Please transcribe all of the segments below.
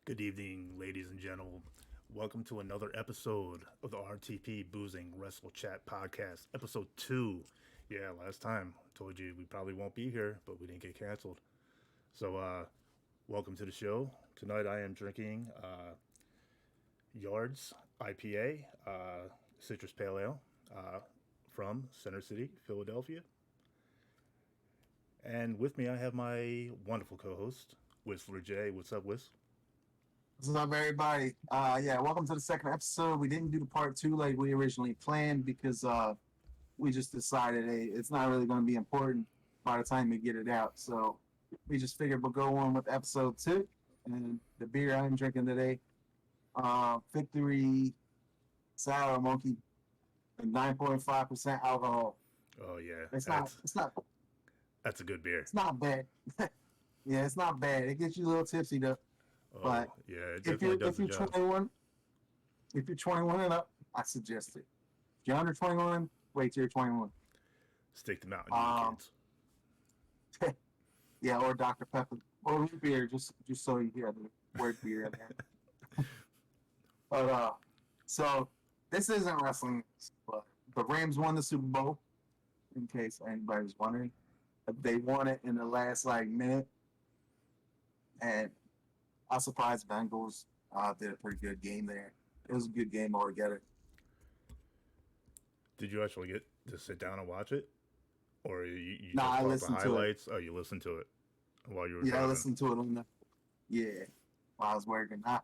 Good evening, ladies and gentlemen. Welcome to another episode of the RTP Boozing Wrestle Chat Podcast, episode 2. Yeah, last time I told you we probably won't be here, but we didn't get canceled. So, welcome to the show. Tonight I am drinking Yards IPA, Citrus Pale Ale from Center City, Philadelphia. And with me I have my wonderful co-host, whislerj. What's up, Whis? What's up, everybody? Welcome to the second episode. We didn't do the part two like we originally planned because we just decided, hey, it's not really going to be important by the time we get it out. So we just figured we'll go on with episode two. And the beer I'm drinking today, Victory Sour Monkey, and 9.5% alcohol. Oh yeah, It's not. It's not. that's a good beer. It's not bad. Yeah, it's not bad. It gets you a little tipsy though. Oh But yeah, it if definitely you're does if the you're job. 21, if you're 21 and up, I suggest it. If you're under 21, wait till you're 21. Stick to Mountain Dew, Um, kids. yeah, or Dr. Pepper or root beer, just so you hear the word beer in there. But so this isn't wrestling, but the Rams won the Super Bowl. In case anybody was wondering, they won it in the last minute, and I was surprised Bengals did a pretty good game there. It was a good game altogether. Did you actually get to sit down and watch it, or you Nah, just I caught the listened to it. highlights? Oh, you listened to it while you were Yeah, I driving. listened to it on the while I was working. I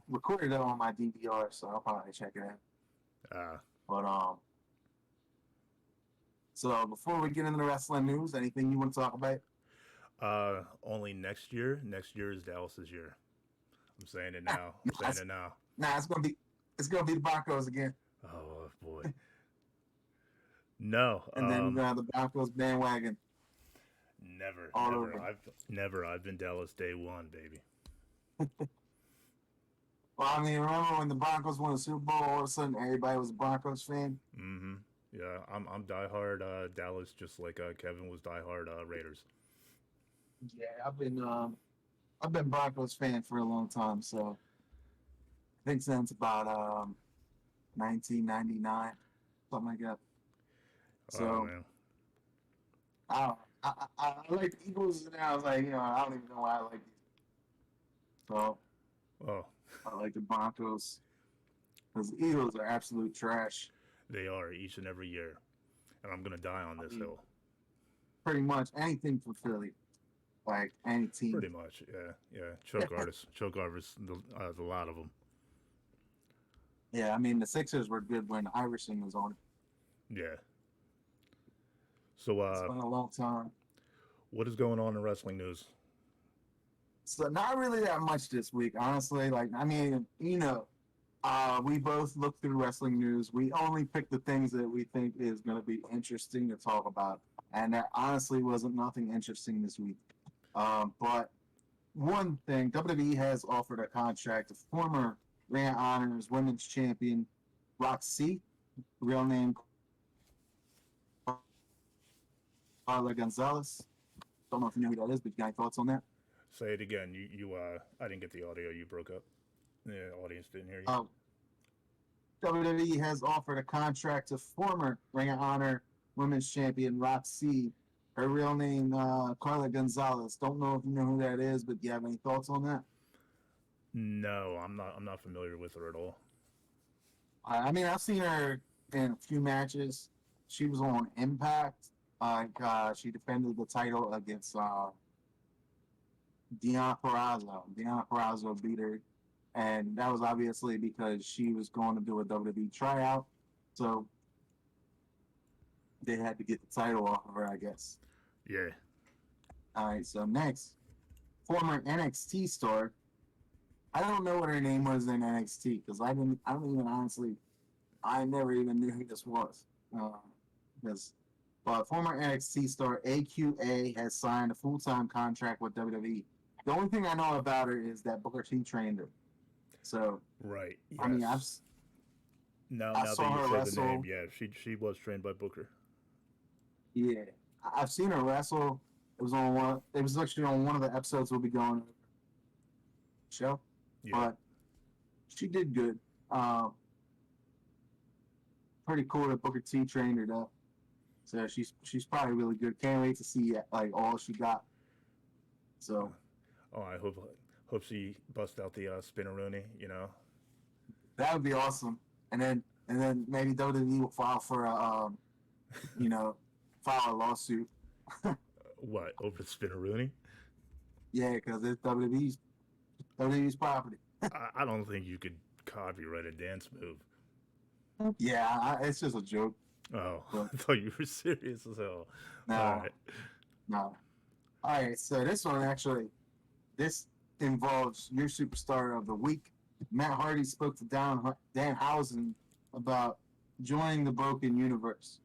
recorded it on my DVR, so I'll probably check it out. Ah, But so before we get into the wrestling news, anything you want to talk about? only next year. Next year is Dallas's year. I'm saying it now. I'm Nah, saying it now. it's gonna be the Broncos again, Oh boy. No. and then we're gonna have the Broncos bandwagon Never, all never. over. I've been Dallas day one, baby. Well, I mean, remember when the Broncos won the Super Bowl? All of a sudden, everybody was a Broncos fan. Mm-hmm. Yeah, I'm diehard Dallas, just like Kevin was diehard Raiders. Yeah, I've been Broncos fan for a long time, so I think since about 1999, something like that. Oh So man. I like the Eagles, and I was like, I don't even know why I like these. So Oh, I like the Broncos because the Eagles are absolute trash. they are each and every year, and I'm gonna die on I this mean, hill. pretty much anything for Philly, like any team. Pretty much, yeah, yeah. Choke artists, the lot of them. Yeah, I mean the Sixers were good when Iverson was on it. Yeah. So, It's been a long time. what is going on in wrestling news? So not really that much this week, honestly. Like, I mean, we both look through wrestling news. We only pick the things that we think is going to be interesting to talk about, and there honestly wasn't nothing interesting this week. But one thing, WWE has offered a contract to former Ring of Honor's Women's Champion Roxy, real name Carla Gonzalez. Don't know if you know who that is, but you got any thoughts on that? Say it again. I didn't get the audio. You broke up. The audience didn't hear you. Um, WWE has offered a contract to former Ring of Honor Women's Champion Roxy. Her real name, Carla Gonzalez. Don't know if you know who that is, but do you have any thoughts on that? No, I'm not. I'm not familiar with her at all. I mean, I've seen her in a few matches. She was on Impact. She defended the title against Deonna Purrazzo. Deonna Purrazzo beat her, and that was obviously because she was going to do a WWE tryout. So they had to get the title off of her, I guess. Yeah. All right, so next, former NXT star. I don't know what her name was in NXT because I don't even honestly. I never even knew who this was. Because, but former NXT star AQA has signed a full-time contract with WWE. The only thing I know about her is that Booker T trained her. So Right. I mean, Yes. Now, I now that saw you her say the name, wrestle. yeah, she was trained by Booker. Yeah, I've seen her wrestle. It was on one. It was actually on one of the episodes we'll be going show. Yeah. but she did good. Pretty cool that Booker T trained her up. So she's probably really good. Can't wait to see like all she got. So Oh, I hope she busts out the spinneroonie. You know. that would be awesome. And then maybe WWE will file for file a lawsuit. What, over the spinneroonie? Yeah, because it's WWE's property. I don't think you could copyright a dance move. Yeah, it's just a joke. Oh, But I thought you were serious as hell. no, All right. no. All right, so this involves your superstar of the week. Matt Hardy spoke to Dan Hausen about joining the Broken Universe.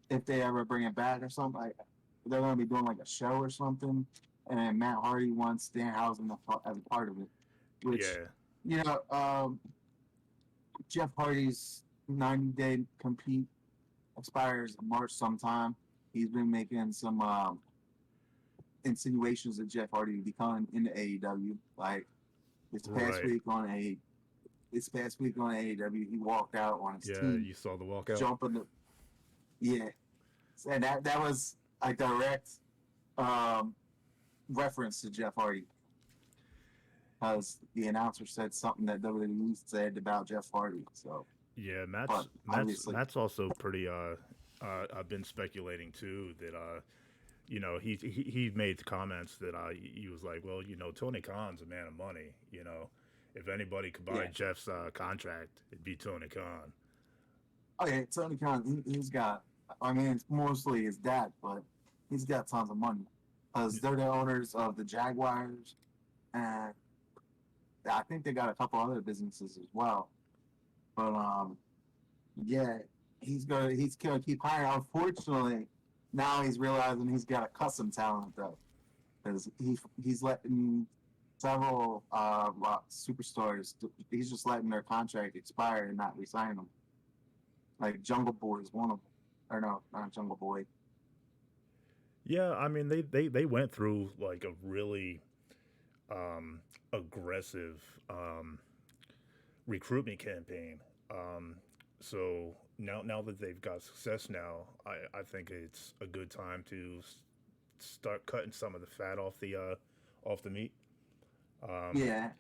If they ever bring it back or something, like they're gonna be doing like a show or something, and Matt Hardy wants Dan Hausen as a part of it. Which Yeah. Jeff Hardy's 90-day compete expires in March sometime. He's been making some insinuations that Jeff Hardy will be coming into AEW. Like this past Right. week on AEW, he walked out on his Yeah, team, you saw the walkout. jumping yeah, and that was a direct reference to Jeff Hardy because the announcer said something that WWE said about Jeff Hardy. So Yeah, but obviously, Matt's also pretty. I've been speculating too that he made comments that he was like, well, Tony Khan's a man of money. If anybody could buy yeah. Jeff's contract, it'd be Tony Khan. Oh yeah, Tony Khan, he's got. I mean, it's mostly his dad, but he's got tons of money because they're the owners of the Jaguars, and I think they got a couple other businesses as well. But yeah, he's gonna keep hiring. Unfortunately, now he's realizing he's got a custom talent though, because he's letting several superstars. He's just letting their contract expire and not resign them. Like Jungle Boy is one of them. Or no, not Jungle Boy. Yeah, I mean they went through like a really aggressive recruitment campaign. So now that they've got success now, I think it's a good time to start cutting some of the fat off the meat. Um, Yeah,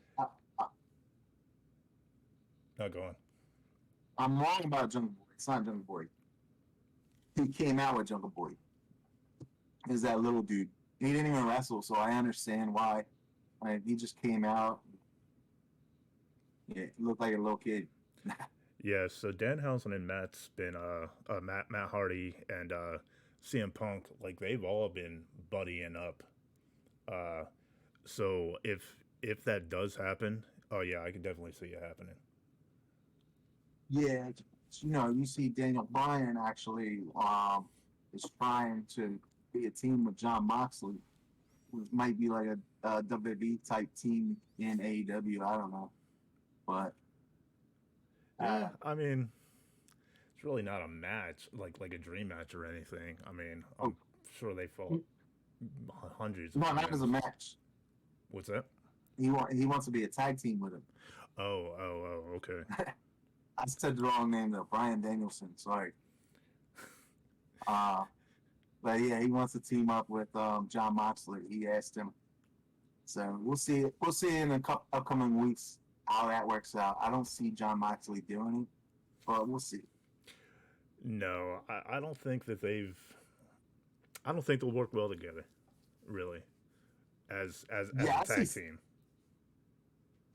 Not going. I'm wrong about Jungle Boy. It's not Jungle Boy. He came out with Jungle Boy. Is that little dude? He didn't even wrestle, so I understand why. Like he just came out. Yeah, he looked like a little kid. Yeah, so Danhausen and Matt's been Matt Hardy and CM Punk, like they've all been buddying up. Uh, so if that does happen, oh yeah, I can definitely see it happening. Yeah, you see Daniel Bryan actually is trying to be a team with John Moxley, which might be like a WWE type team in AEW. I don't know, but Yeah, I mean, it's really not a match like a dream match or anything. I mean, oh, I'm sure they fought hundreds of no, not as a times. match. What's that? He wants to be a tag team with him. Okay. I said the wrong name though, Brian Danielson. Sorry. Uh, but yeah, he wants to team up with John Moxley. He asked him, so we'll see. We'll see in the upcoming weeks how that works out. I don't see John Moxley doing it, but we'll see. No, I don't think that I don't think they'll work well together, really, as Yeah, a tag team.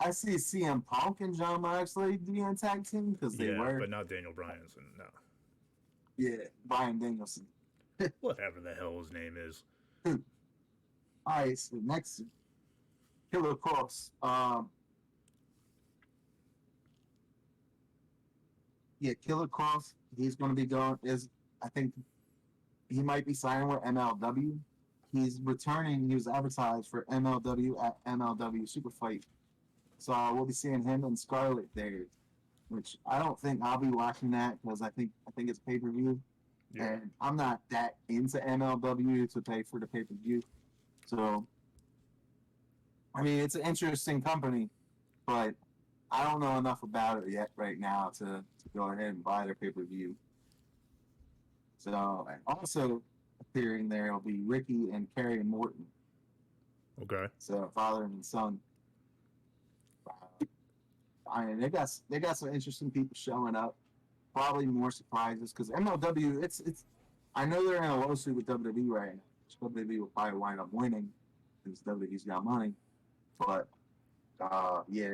I see CM Punk and John Moxley being a tag team because they Yeah, were. but not Daniel Bryan's and no. Yeah, Brian Danielson. Whatever the hell his name is. All right, so next, Killer Cross. Yeah, Killer Cross. He's going to be going. I think he might be signing with MLW. He's returning. He was advertised for MLW at MLW Super Fight. So we'll be seeing him and Scarlett there, which I don't think I'll be watching that because I think it's pay per view, Yeah. and I'm not that into MLW to pay for the pay per view. So I mean, it's an interesting company, but I don't know enough about it yet right now to go ahead and buy their pay-per-view. So, and also appearing there will be Ricky and Carrie Morton. Okay. So, father and son. I mean, they got some interesting people showing up. Probably more surprises because MLW. It's. I know they're in a lawsuit with WWE right now. WWE will probably wind up winning because WWE's got money. But yeah,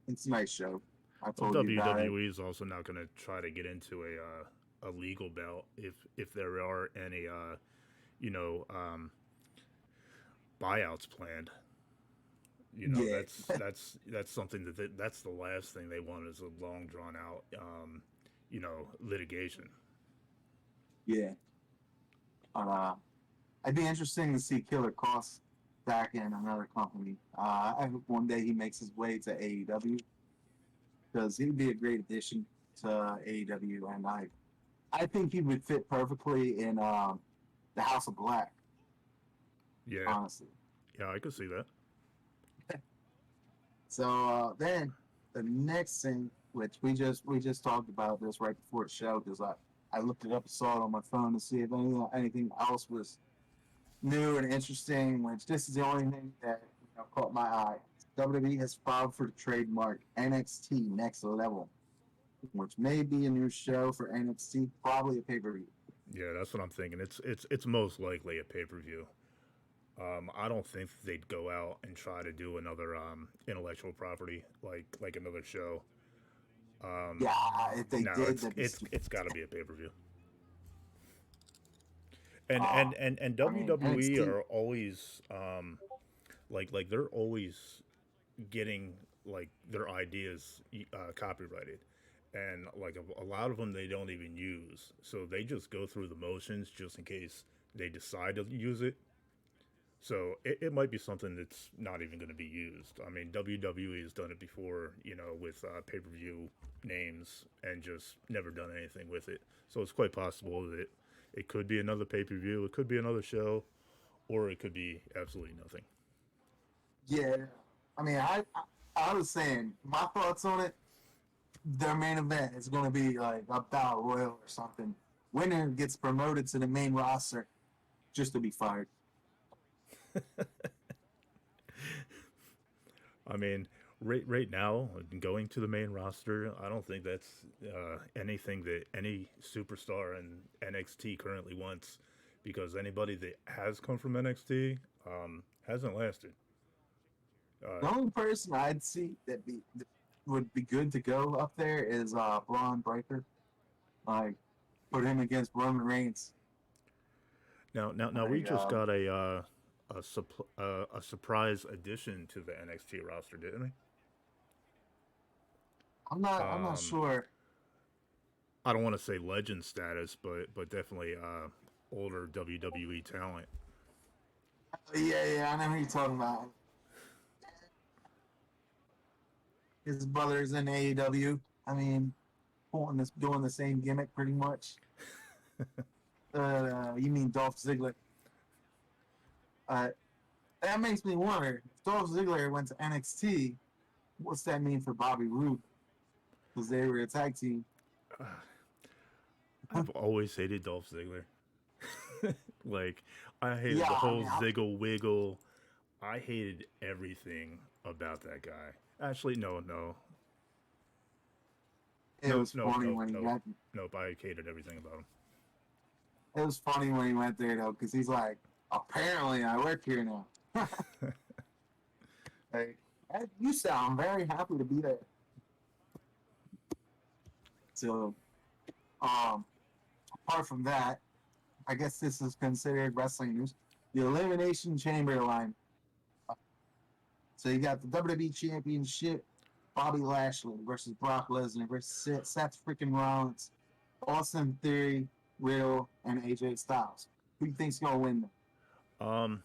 it's a nice show. I Well, told you about it. WWE is also not going to try to get into a legal bout if there are any you know buyouts planned. You know, Yeah, that's something that's the last thing they want is a long drawn out litigation. yeah. It'd be interesting to see Killer Cross back in another company. I hope one day he makes his way to AEW because he'd be a great addition to AEW, and I think he would fit perfectly in the House of Black. Yeah, Honestly. yeah, I could see that. So then the next thing, which we just talked about this right before the show, because I looked it up and saw it on my phone to see if anything else was new and interesting. Which this is the only thing that caught my eye. WWE has filed for the trademark NXT Next Level, which may be a new show for NXT, probably a pay per view. Yeah, that's what I'm thinking. It's most likely a pay per view. I don't think they'd go out and try to do another intellectual property like another show. Um, Yeah, if they no, did, that'd be stupid. it's got to be a pay per view. And, Uh, and and and I mean WWE NXT. are always like they're always getting like their ideas copyrighted, and like a lot of them they don't even use, so they just go through the motions just in case they decide to use it. So it might be something that's not even going to be used. I mean, WWE has done it before, with pay per view names and just never done anything with it. So it's quite possible that it could be another pay per view, it could be another show, or it could be absolutely nothing. Yeah, I mean, I was saying my thoughts on it. Their main event is going to be like a battle royal or something. Winner gets promoted to the main roster just to be fired. I mean, right now, going to the main roster, I don't think that's anything that any superstar in NXT currently wants, because anybody that has come from NXT hasn't lasted. The Uh, only person I'd see that would be good to go up there is Braun Breaker. Like put him against Roman Reigns. now we Like just got a surprise addition to the NXT roster, didn't we? I'm not Um, sure. I don't want to say legend status, but definitely older WWE talent. Yeah, I know who you're talking about. His brother's in AEW. I mean, doing the same gimmick pretty much. You mean Dolph Ziggler? Uh, that makes me wonder if Dolph Ziggler went to NXT. What's that mean for Bobby Roode? Because they were a tag team. I've always hated Dolph Ziggler. Like, I hated Yeah, the I whole mean, Ziggle Wiggle. I hated everything about that guy. Actually, it was funny no, when he no, went. nope. I hated everything about him. It was funny when he went there though, because he's like, apparently I work here now. Like, you sound very happy to be there. So, um, apart from that, I guess this is considered wrestling news. The Elimination Chamber line. So you got the WWE Championship, Bobby Lashley versus Brock Lesnar versus Seth freaking Rollins, Austin Theory, Riddle, and AJ Styles. Who do you think's gonna win? Um,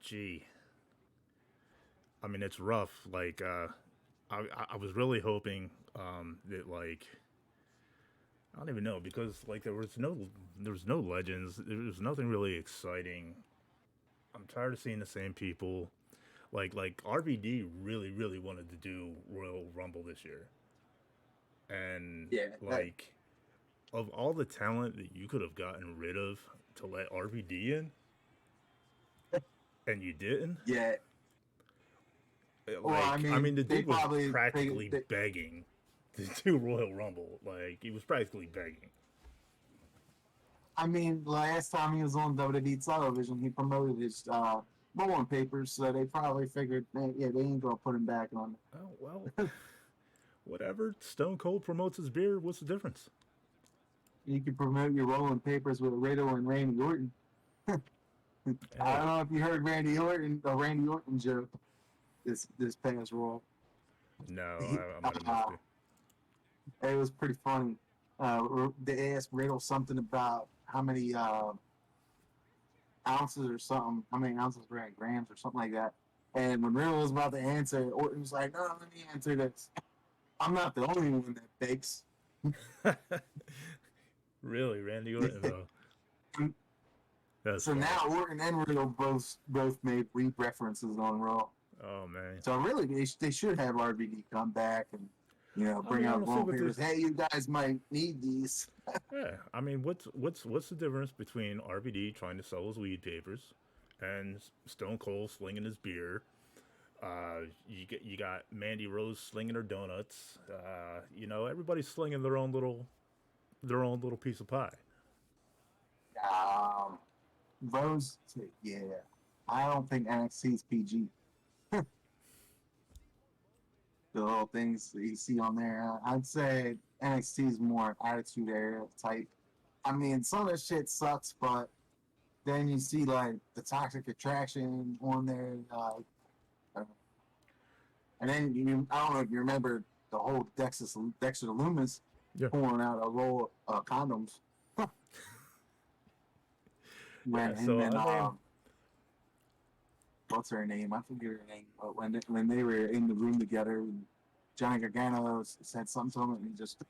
gee. I mean, it's rough. Like, I was really hoping that like I don't even know because like there was no legends. There was nothing really exciting I'm tired of seeing the same people. Like RVD really wanted to do Royal Rumble this year, and Yeah, like of all the talent that you could have gotten rid of to let RVD in, and you didn't. yeah. Well, I Like, I mean, mean, the they dude was probably practically begging to do Royal Rumble. Like, he was practically begging. I mean, last time he was on WWE television, he promoted his rolling papers, so they probably figured, yeah, they ain't gonna put him back on. Oh well, whatever. Stone Cold promotes his beer. What's the difference? You can promote your rolling papers with Riddle and Randy Orton. I don't Hey, know if you heard Randy Orton joke this past Raw. no, He, I might have missed it. it was pretty funny. They asked Riddle something about how many ounces or something, how many ounces were in grams or something like that. And when Riddle was about to answer, Orton was like, "No, let me answer this. I'm not the only one that bakes." Really, Randy Orton though. That's So funny. now Orton and Riddle both made weak references on Raw. Oh man. So really, they should have RVD come back and I bring mean, out honestly, wall with papers. this, Hey, you guys might need these. yeah. I mean, what's the difference between RVD trying to sell his weed papers and Stone Cold slinging his beer? You got Mandy Rose slinging her donuts. Everybody's slinging their own little piece of pie. Um, Rose, yeah, I don't think NXT's PG. The little things that you see on there, I'd say NXT's more attitude era type. I mean, some of the shit sucks, but then you see like the toxic attraction on there, and then I don't know if you remember the whole Dexter Loomis Yeah. pulling out a roll of condoms Yeah. when him So and I mean, what's her name? I forget her name, but when they were in the room together, and Johnny Gargano said something to him, and he just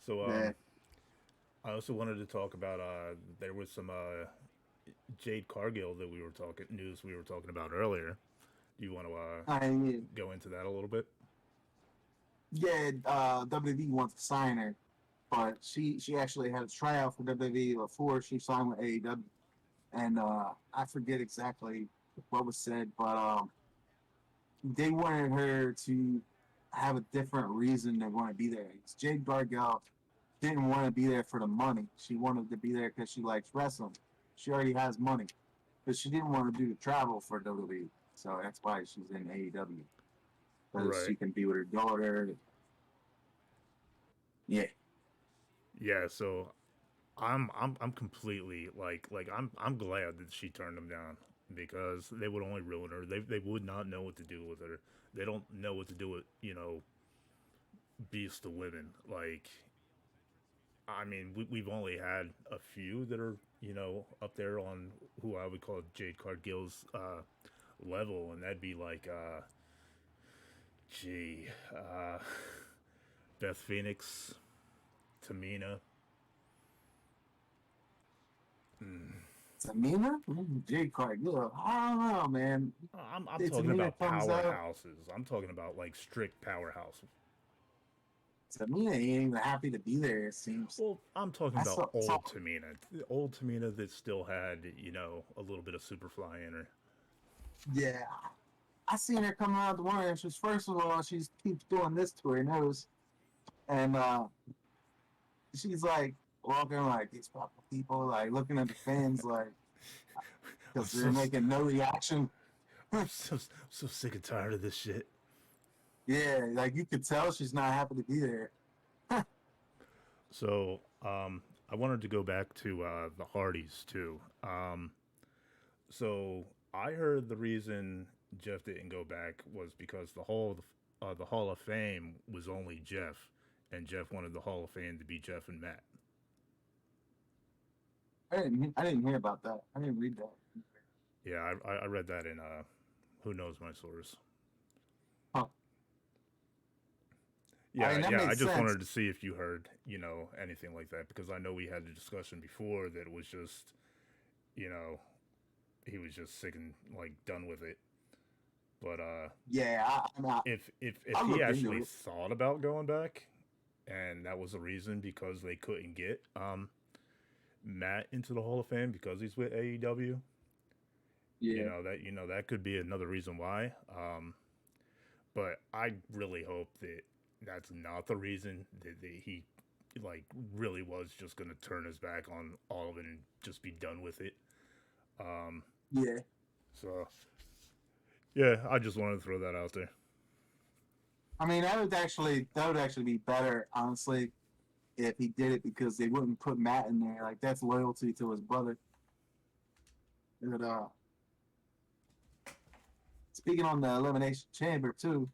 so yeah. I also wanted to talk about there was some Jade Cargill that we were talking about earlier. Do you want to I mean, go into that a little bit? yeah, WWE wants to sign her, but she actually had a tryout for WWE before she signed with AEW, and I forget exactly what was said, but they wanted her to have a different reason they want to be there. Jade Gargano didn't want to be there for the money. She wanted to be there because she likes wrestling. She already has money, but she didn't want to do the travel for WWE. So that's why she's in AEW, because Right. she can be with her daughter. Yeah, Yeah. So I'm completely I'm glad that she turned them down because they would only ruin her. They would not know what to do with her. They don't know what to do with beast of women. Like, I mean, we've only had a few that are up there on who I would call Jade Cargill's level, and that'd be like gee, Beth Phoenix, Tamina. Tamina, Jade Cargill. I don't know, man. I'm If talking Tamina about comes out, powerhouses. I'm talking about like strict powerhouse. Tamina ain't even happy to be there. It seems. Well, I'm talking I about saw old Tamina. The old Tamina that still had, a little bit of Superfly in her. yeah, I seen her coming out the one entrance. First of all, she keeps doing this to her nose, and she's like walking like these fucking people, like looking at the fans, like I'm because they're so making no reaction. so sick and tired of this shit. Yeah, like you could tell she's not happy to be there. So, I wanted to go back to the Hardys too. So I heard the reason Jeff didn't go back was because the Hall of Fame was only Jeff, and Jeff wanted the Hall of Fame to be Jeff and Matt. I didn't hear about that. I didn't read that. Yeah, I read that in Who Knows My Source. Huh. I mean, that I makes just sense. wanted to see if you heard, anything like that because I know we had a discussion before that it was just, you know, he was just sick and like done with it. But Yeah, if I he looked into actually it. thought about going back, and that was the reason because they couldn't get Matt into the Hall of Fame because he's with AEW, Yeah, that could be another reason why. But I really hope that that's not the reason that he like really was just gonna turn his back on all of it and just be done with it. Um, yeah. so yeah, I just wanted to throw that out there. I mean, that would actually be better, honestly, if he did it because they wouldn't put Matt in there. Like that's loyalty to his brother. And, speaking on the Elimination Chamber too,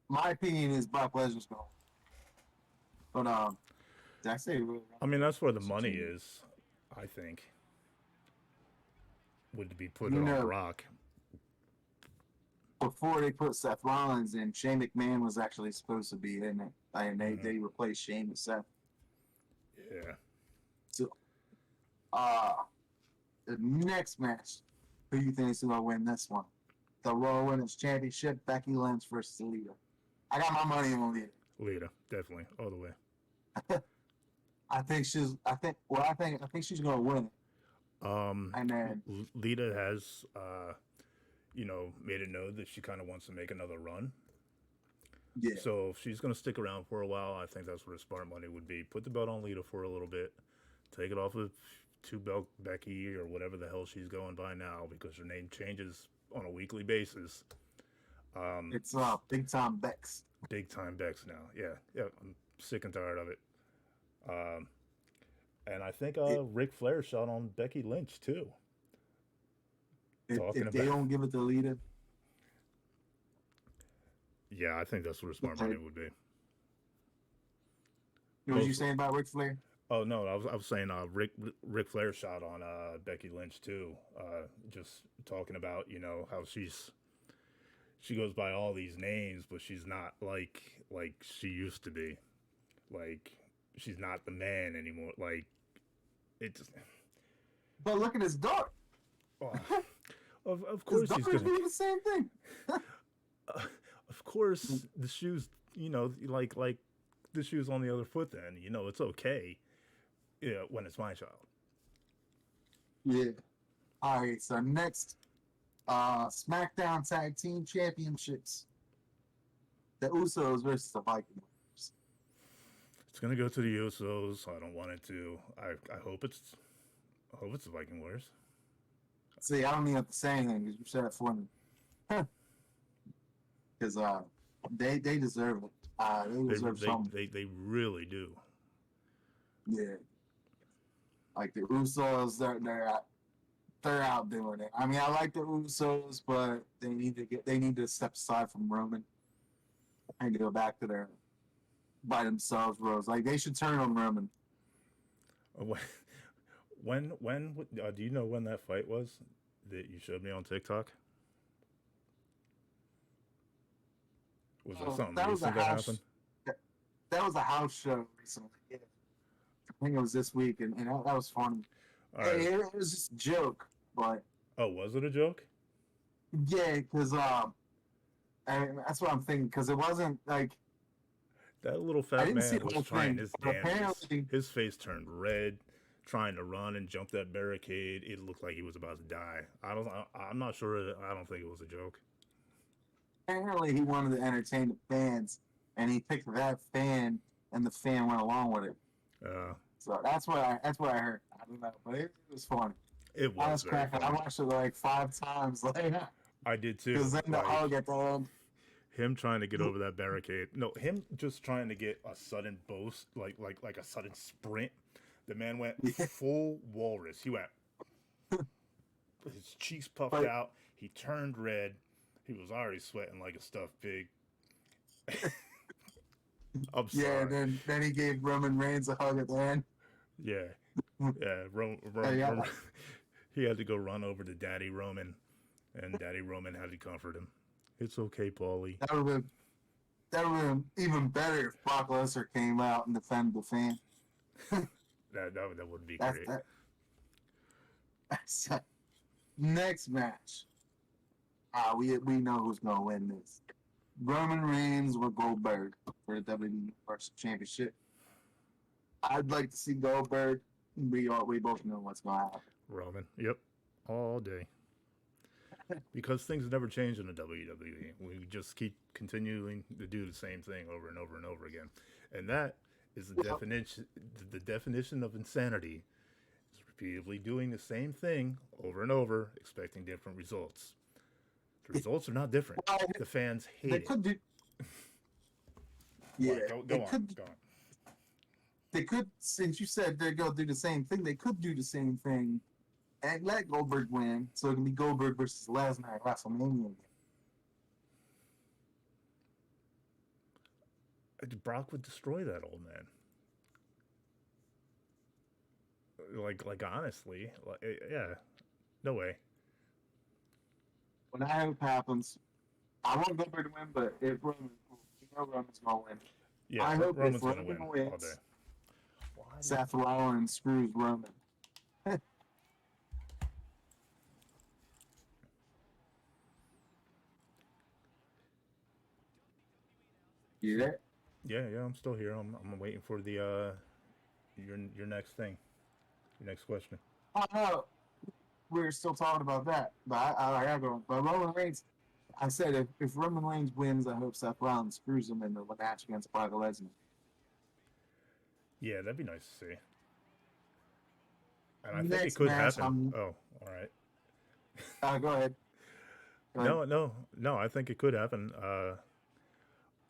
my opinion is Brock Lesnar's going. But did I say really I wrong? mean, that's where the Elimination money Chamber. is. I think would be put You it on know, Brock. before they put Seth Rollins in, Shane McMahon was actually supposed to be in it, and Hmm. they replaced Shane with Seth. Yeah. So, uh, the next match, who do you think is going to win this one? The Raw Women's Championship, Becky Lynch versus Lita. I got my money on Lita. Lita, definitely, all the way. I think she's. I think she's going to win it. And then, Lita has, made it known that she kind of wants to make another run. yeah, So if she's going to stick around for a while, I think that's where the smart money would be. Put the belt on Lita for a little bit, take it off of two belt Becky or whatever the hell she's going by now because her name changes on a weekly basis. it's big time Bex. Big time Bex now. Yeah, I'm sick and tired of it. Um, and I think It, Ric Flair shot on Becky Lynch too. Talking if they about, don't give it to Lita, yeah, I think that's where the smart money would be. what was you saying about Ric Flair? Oh no, I was saying Ric Flair shot on Becky Lynch too. Just talking about how she goes by all these names, but she's not like she used to be. Like she's not the man anymore. Like it just. But look at his daughter. Oh, of His course he's daughter's gonna. doing the same thing. Of course the shoes. Like the shoes on the other foot. Then it's okay. Yeah, when it's my child. Yeah. All right. So next, SmackDown Tag Team Championships. The Usos versus the Vikings. It's gonna go to the Usos. I don't want it to. I hope it's. I hope it's the Viking Warriors. See, I don't even have to say anything because you said it for me. Because they deserve it. They deserve something. They really do. Yeah. Like the Usos, they're out doing it. I mean, I like the Usos, but they need to step aside from Roman and go back to their by themselves roles. Like they should turn on Roman. When do you know when that fight was that you showed me on TikTok? Was there something That was a recent that house. happened? That was a house show recently. Yeah. I think it was this week, and that was funny. All right. It was just a joke, but Oh, was it a joke? yeah, because that's what I'm thinking. Because it wasn't like That little I fat didn't see man the whole was trying thing. his But damnedest. apparently, His face turned red, trying to run and jump that barricade. It looked like he was about to die. I'm not sure. I don't think it was a joke. he wanted to entertain the fans, and he picked that fan, and the fan went along with it. So that's what I heard. I don't know, but it was funny. It was. I was very cracking. funny. I watched it like 5 times. Like, I did too. because then the hug at the end. Him trying to get over that barricade. No, him just trying to get a sudden boast, like a sudden sprint. The man went full walrus. He went. His cheeks puffed out. He turned red. He was already sweating like a stuffed pig. I'm sorry. Yeah, then he gave Roman Reigns a hug at the end. Yeah. He had to go run over to Daddy Roman, and Daddy Roman had to comfort him. It's okay, Paulie. that would have been even better if Brock Lesnar came out and defended the fan. That would be That's great. That's next match. We know who's gonna win this. Roman Reigns or Goldberg for the WWE Universal Championship. I'd like to see Goldberg. We both know what's gonna happen. Roman. Yep. All day. Because things never change in the WWE. We just keep continuing to do the same thing over and over and over again. And that is the definition of insanity. Is repeatedly doing the same thing over and over, expecting different results. The results are not different. Well, The fans hate they it. could do. Yeah, Go on. They could, since you said they're gonna do the same thing, they could do the same thing and let Goldberg win, so it can be Goldberg versus Lesnar at WrestleMania. Brock would destroy that old man. Like honestly, yeah, no way. When I hope happens, I want Goldberg to win, but if Roman, Roman's gonna win. Yeah, I hope Roman's if gonna Roman win all wins, day. Seth Rollins screws Roman. You there? Yeah, I'm still here. I'm waiting for the your next thing, your next question. Oh no, we're still talking about that, but I gotta go. But Roman Reigns, I said if Roman Reigns wins, I hope Seth Rollins screws him in the match against Brock Lesnar. Yeah, that'd be nice to see. And I think it Next could match, happen. Oh, all right. Go ahead. No. I think it could happen.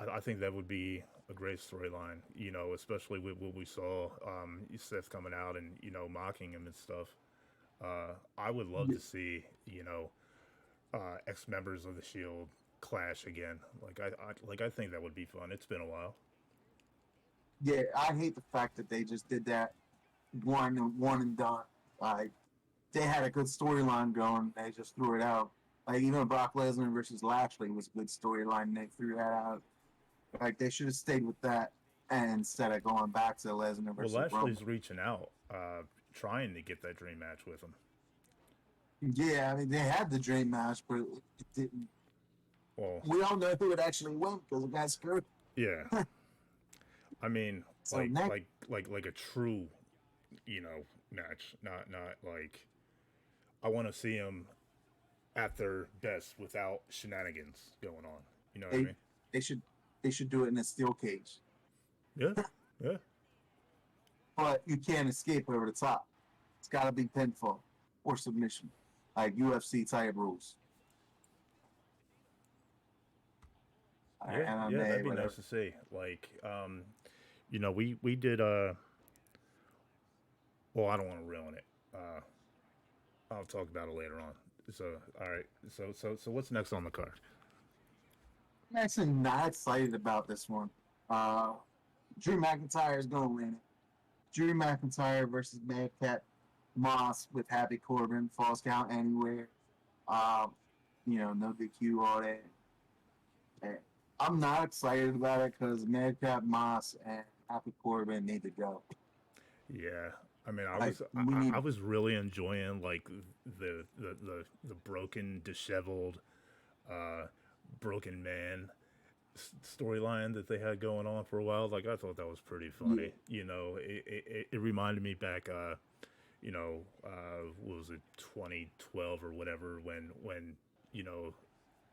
I think that would be a great storyline. Especially with what we saw, Seth coming out and mocking him and stuff. I would love to see ex members of the Shield clash again. I think that would be fun. It's been a while. Yeah, I hate the fact that they just did that one and done. Like they had a good storyline going, they just threw it out. Like even Brock Lesnar versus Lashley was a good storyline, and they threw that out. Like they should have stayed with that and instead of going back to Lesnar versus Well, Lashley's Roman. reaching out, trying to get that dream match with him. Yeah, I mean they had the dream match, but it didn't. Well, We all know who would actually win because it got screwed. yeah. I mean, So like a true, match. Not like I want to see them at their best without shenanigans going on. You know what I mean? They should do it in a steel cage. Yeah, yeah. But you can't escape over the top. It's got to be pinfall or submission, like UFC type rules. Yeah, that'd be nice to see. Like, we did. Well, I don't want to ruin it. I'll talk about it later on. So, all right. So what's next on the card? I'm actually not excited about this one. Drew McIntyre is going to win it. Drew McIntyre versus Madcap Moss with Happy Corbin, Falls Count Anywhere. No DQ, all that. And I'm not excited about it because Madcap Moss and Happy Corbin need to go. Yeah, I mean, I was really enjoying like the broken, disheveled, broken man storyline that they had going on for a while. Like I thought that was pretty funny. Yeah. It reminded me back. What was it, 2012 or whatever, when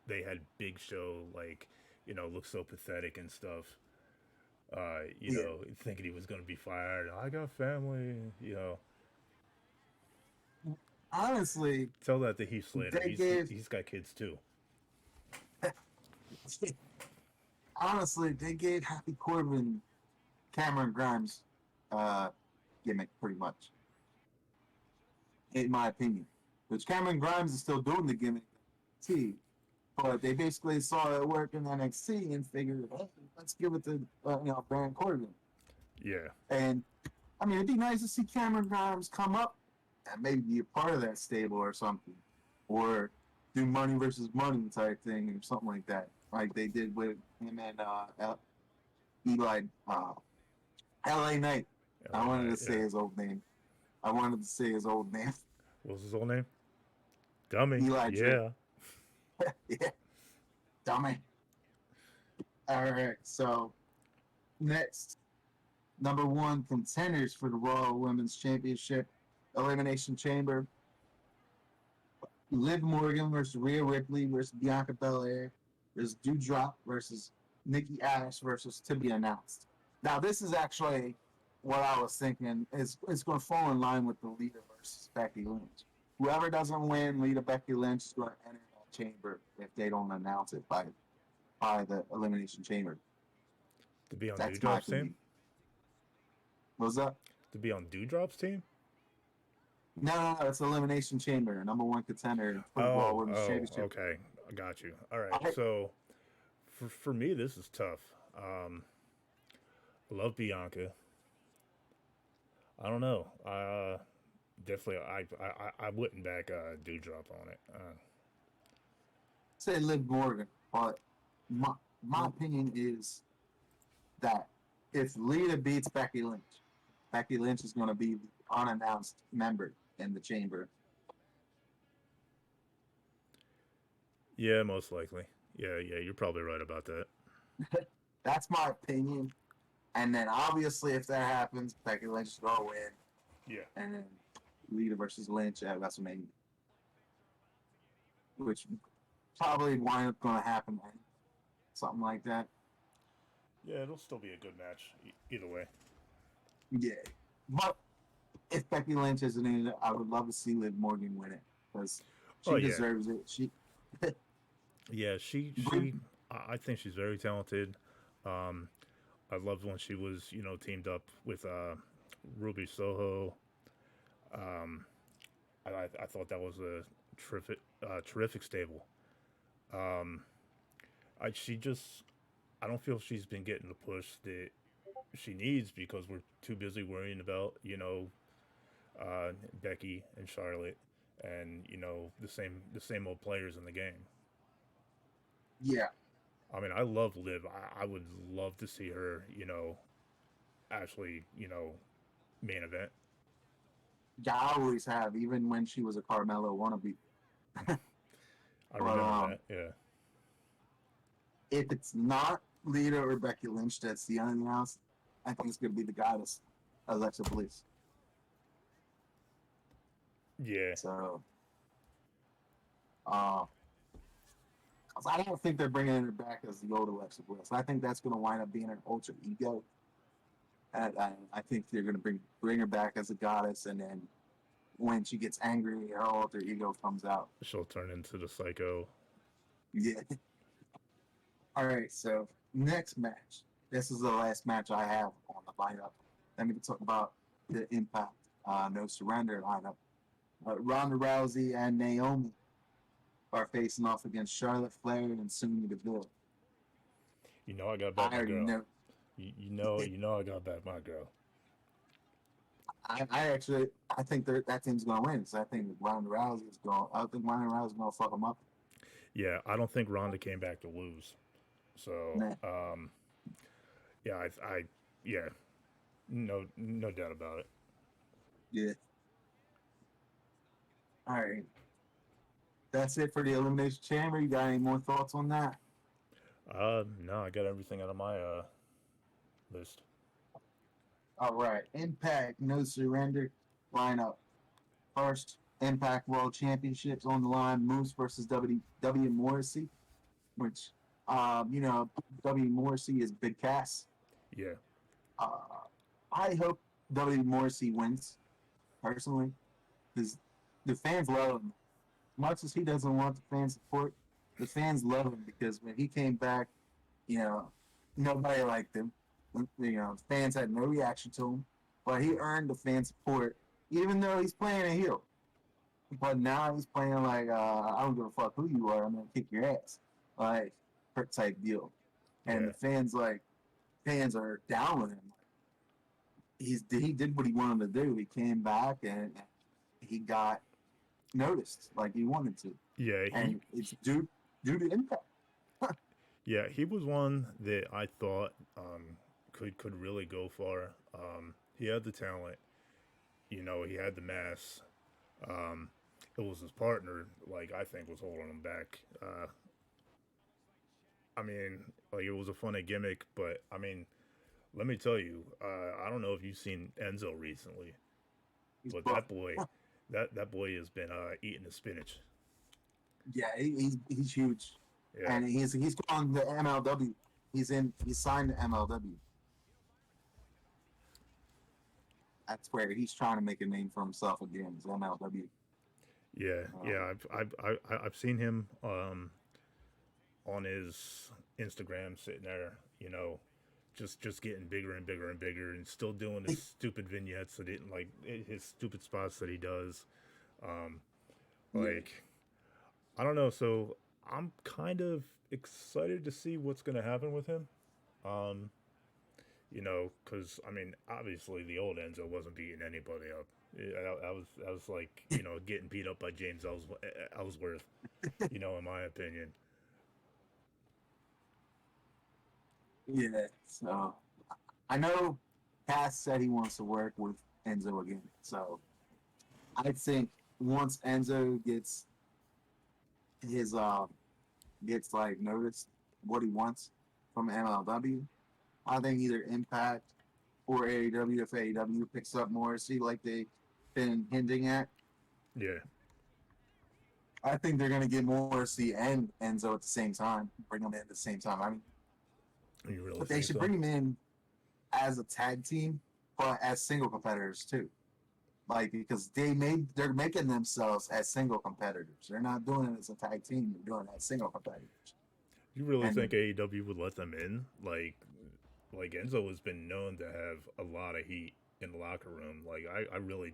they had Big Show look so pathetic and stuff. Thinking he was going to be fired. I got family, Honestly, Tell that to Heath Slater. He's got kids too. honestly, they gave Happy Corbin Cameron Grimes gimmick pretty much, in my opinion. Which Cameron Grimes is still doing the gimmick, but they basically saw it work in NXT and figured, hey, let's give it to Baron Corbin. Yeah. And I mean, it'd be nice to see Cameron Grimes come up and maybe be a part of that stable or something, or do money versus money type thing or something like that. like they did with him and Eli, LA Knight. I LA wanted to Knight, say yeah. his old name. I wanted to say his old name. What was his old name? Dummy. Eli Drake. Yeah. Yeah, dummy. All right, so next, number one contenders for the Raw Women's Championship Elimination Chamber. Liv Morgan versus Rhea Ripley versus Bianca Belair versus Doudrop versus Nikki Ash versus to be announced. Now, this is actually what I was thinking is it's going to fall in line with the Lita versus Becky Lynch. Whoever doesn't win, Lita Becky Lynch is going to enter that chamber if they don't announce it by the Elimination Chamber. To be on That's my Dewdrop's team? opinion. What's up? To be on Dewdrop's team? No, it's Elimination Chamber, number one contender for the Raw Women's Championship. Okay. I got you. All right. I, So, for me, this is tough. I love Bianca. I don't know. Definitely, I wouldn't back Dewdrop on it. say Liv Morgan, but my opinion is that if Lita beats Becky Lynch is going to be the unannounced member in the chamber. Yeah, most likely. Yeah, you're probably right about that. That's my opinion. And then obviously, if that happens, Becky Lynch is going to win. Yeah. And then Lita versus Lynch at WrestleMania, which probably wind up going to happen, right? Something like that. Yeah, it'll still be a good match either way. Yeah, but if Becky Lynch isn't in it, I would love to see Liv Morgan win it because she deserves it. Yeah, I think she's very talented. Um, I loved when she was, teamed up with Ruby Soho. I thought that was a terrific stable. Um, I don't feel she's been getting the push that she needs because we're too busy worrying about, Becky and Charlotte, and the same old players in the game. Yeah, I mean, I love Liv. I would love to see her, actually, main event. yeah, I always have, even when she was a Carmelo wannabe. I But remember that. Yeah. if it's not Lita or Becky Lynch that's the unannounced, I think it's going to be the goddess, Alexa Bliss. Yeah. So, 'cause I don't think they're bringing her back as the old Alexa Bliss. I think that's going to wind up being her alter ego. And I think they're going to bring her back as a goddess, and then when she gets angry, her alter ego comes out. She'll turn into the psycho. Yeah. All right, so next match. This is the last match I have on the lineup. Let me talk about the Impact No Surrender lineup. Ronda Rousey and Naomi are facing off against Charlotte Flair and Sonya Deville. I got back I my already girl. know. I got back my girl. I think that team's gonna win. So I think Ronda Rousey is going. I think Ronda Rousey is gonna fuck them up. Yeah, I don't think Ronda came back to lose. So, Nah. yeah, yeah, no doubt about it. Yeah. All right. That's it for the Elimination Chamber. You got any more thoughts on that? No, I got everything out of my list. All right. Impact No Surrender lineup. First, Impact World Championships on the line. Moose versus W. Morrissey, which, W. Morrissey is Big Cass. Yeah. I hope W. Morrissey wins, personally, because the fans love him. Much as he doesn't want the fan support, the fans love him because when he came back, nobody liked him. Fans had no reaction to him, but he earned the fan support, even though he's playing a heel. But now he's playing like, I don't give a fuck who you are, I'm gonna kick your ass, like type deal. And the fans are down with him. He did what he wanted to do. He came back and he got noticed like he wanted to. Yeah, and it's due to Impact. Yeah, he was one that I thought could really go far. He had the talent, he had the mass. Um, it was his partner, like I think, was holding him back. I mean, like it was a funny gimmick, but I mean, let me tell you, I don't know if you've seen Enzo recently, He's but buff. that boy has been eating the spinach. Yeah, he's huge, Yeah, and he's gone the MLW. He's signed to MLW. That's where he's trying to make a name for himself again. Is MLW. yeah, Uh, yeah. I've seen him on his Instagram sitting there, just getting bigger and bigger and bigger, and still doing his stupid vignettes that didn't like his stupid spots that he does. Um, yeah, like I don't know, so I'm kind of excited to see what's gonna happen with him. Um, because I mean, obviously the old Enzo wasn't beating anybody up. I was like, getting beat up by James Ellsworth. In my opinion. yeah. So I know Cass said he wants to work with Enzo again. So I think once Enzo his gets like noticed what he wants from MLW, I think either Impact or AEW, if AEW picks up Morrissey like they've been hinting at, Yeah, I think they're going to get Morrissey and Enzo at the same time, bring them in at the same time. I mean, you really but they think should so? bring them in as a tag team, but as single competitors too. Like because they're making themselves as single competitors. They're not doing it as a tag team. They're doing it as single competitors. You really And think AEW would let them in? Like Enzo has been known to have a lot of heat in the locker room. Like I really,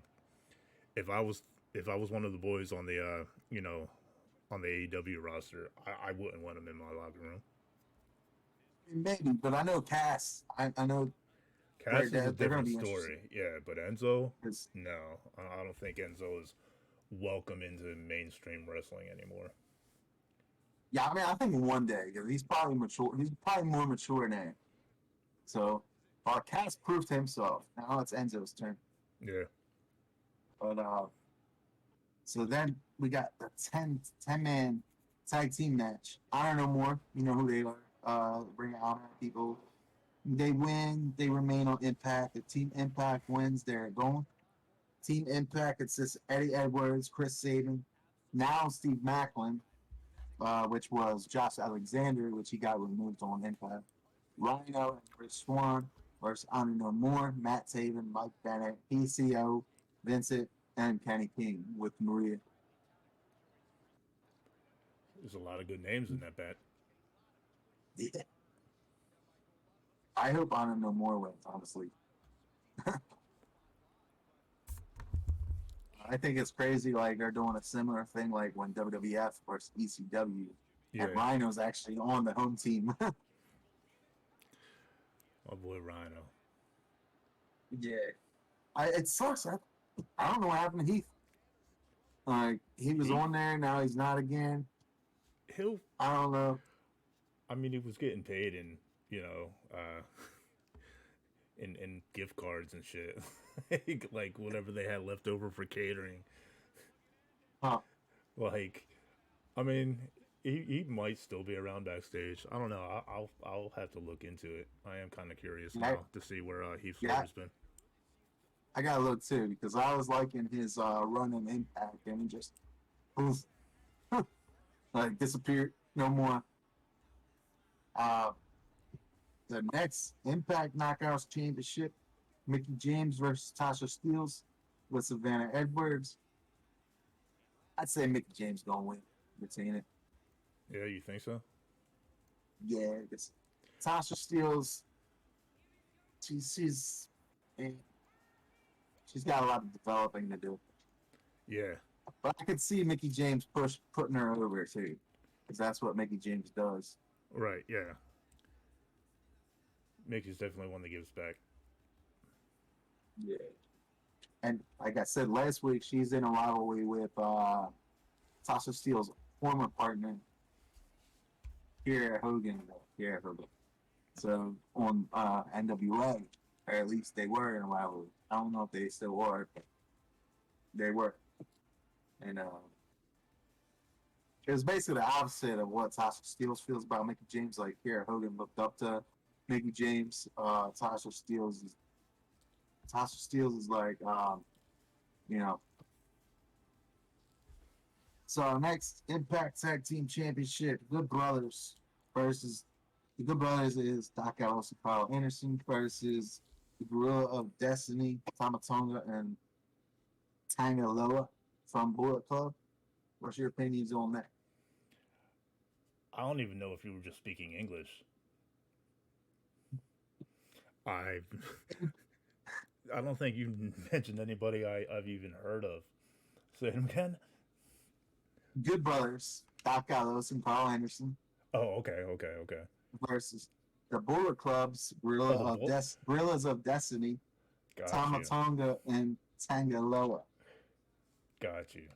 if I was if I was one of the boys on the on the AEW roster, I wouldn't want him in my locker room. maybe, but I know Cass. I know Cass is a they're going different to be interested story, yeah, but Enzo, because no, I don't think Enzo is welcome into mainstream wrestling anymore. yeah, I mean, I think one day because he's probably mature. He's probably more mature now. So, Cass proved himself. Now it's Enzo's turn. Yeah, But so then we got the 10 man tag team match. I don't know more. You know who they are. Ring of Honor people. They win. They remain on Impact. The Team Impact wins. They're going. Team Impact consists of Eddie Edwards, Chris Sabin, now Steve Macklin, which was Josh Alexander, which he got removed on Impact. Rhino and Chris Swan versus Honor No More, Matt Taven, Mike Bennett, PCO, Vincent, and Kenny King with Maria. there's a lot of good names in that bat. Yeah. I hope Honor No More wins, honestly. I think it's crazy, like they're doing a similar thing like when WWF versus ECW, and Yeah, Rhino's actually on the home team. my boy Rhino. Yeah. It sucks. I don't know what happened to Heath. Like he was He on there, now he's not again. he'll. I don't know. I mean, he was getting paid in in gift cards and shit, like whatever they had left over for catering. Huh. Like, I mean, he might still be around backstage. I don't know. I'll have to look into it. I am kind of curious Yeah, now to see where Heath yeah. Slater's been. I gotta look too because I was liking his run in Impact and he just poof, like disappeared. No more. Uh, the next Impact Knockouts Championship, Mickey James versus Tasha Steelz with Savannah Edwards. I'd say Mickey James gonna win. Retain it. Yeah, you think so? Yeah, because Tasha Steelz, she's eh, she's got a lot of developing to do. Yeah, But I could see Mickey James putting her over too, because that's what Mickey James does. right. Yeah, Mickey's definitely one that gives back. Yeah. And like I said last week, she's in a rivalry with Tasha Steele's former partner, Kiera Hogan. Kiera Hogan. So on NWA, or at least they were in a rivalry. I don't know if they still are, but they were. And it was basically the opposite of what Tasha Steelz feels about Mickey James. Like Kiera Hogan looked up to Mickey James. Tasha Steelz is like, you know. So next Impact Tag Team Championship, Good Brothers versus the Good Brothers is Doc Gallows and Carl Anderson versus the Gorilla of Destiny, Tamatonga and Tangaloa from Bullet Club. What's your opinions on that? I don't even know if you were just speaking English. I I don't think you mentioned anybody I've even heard of. Say it again. Good Brothers, Doc Gallows and Carl Anderson Oh, okay. versus the Bullet Club's Oh, the bull. Gorillas of Destiny, Got you. Tamatonga and Tangaloa. Got you.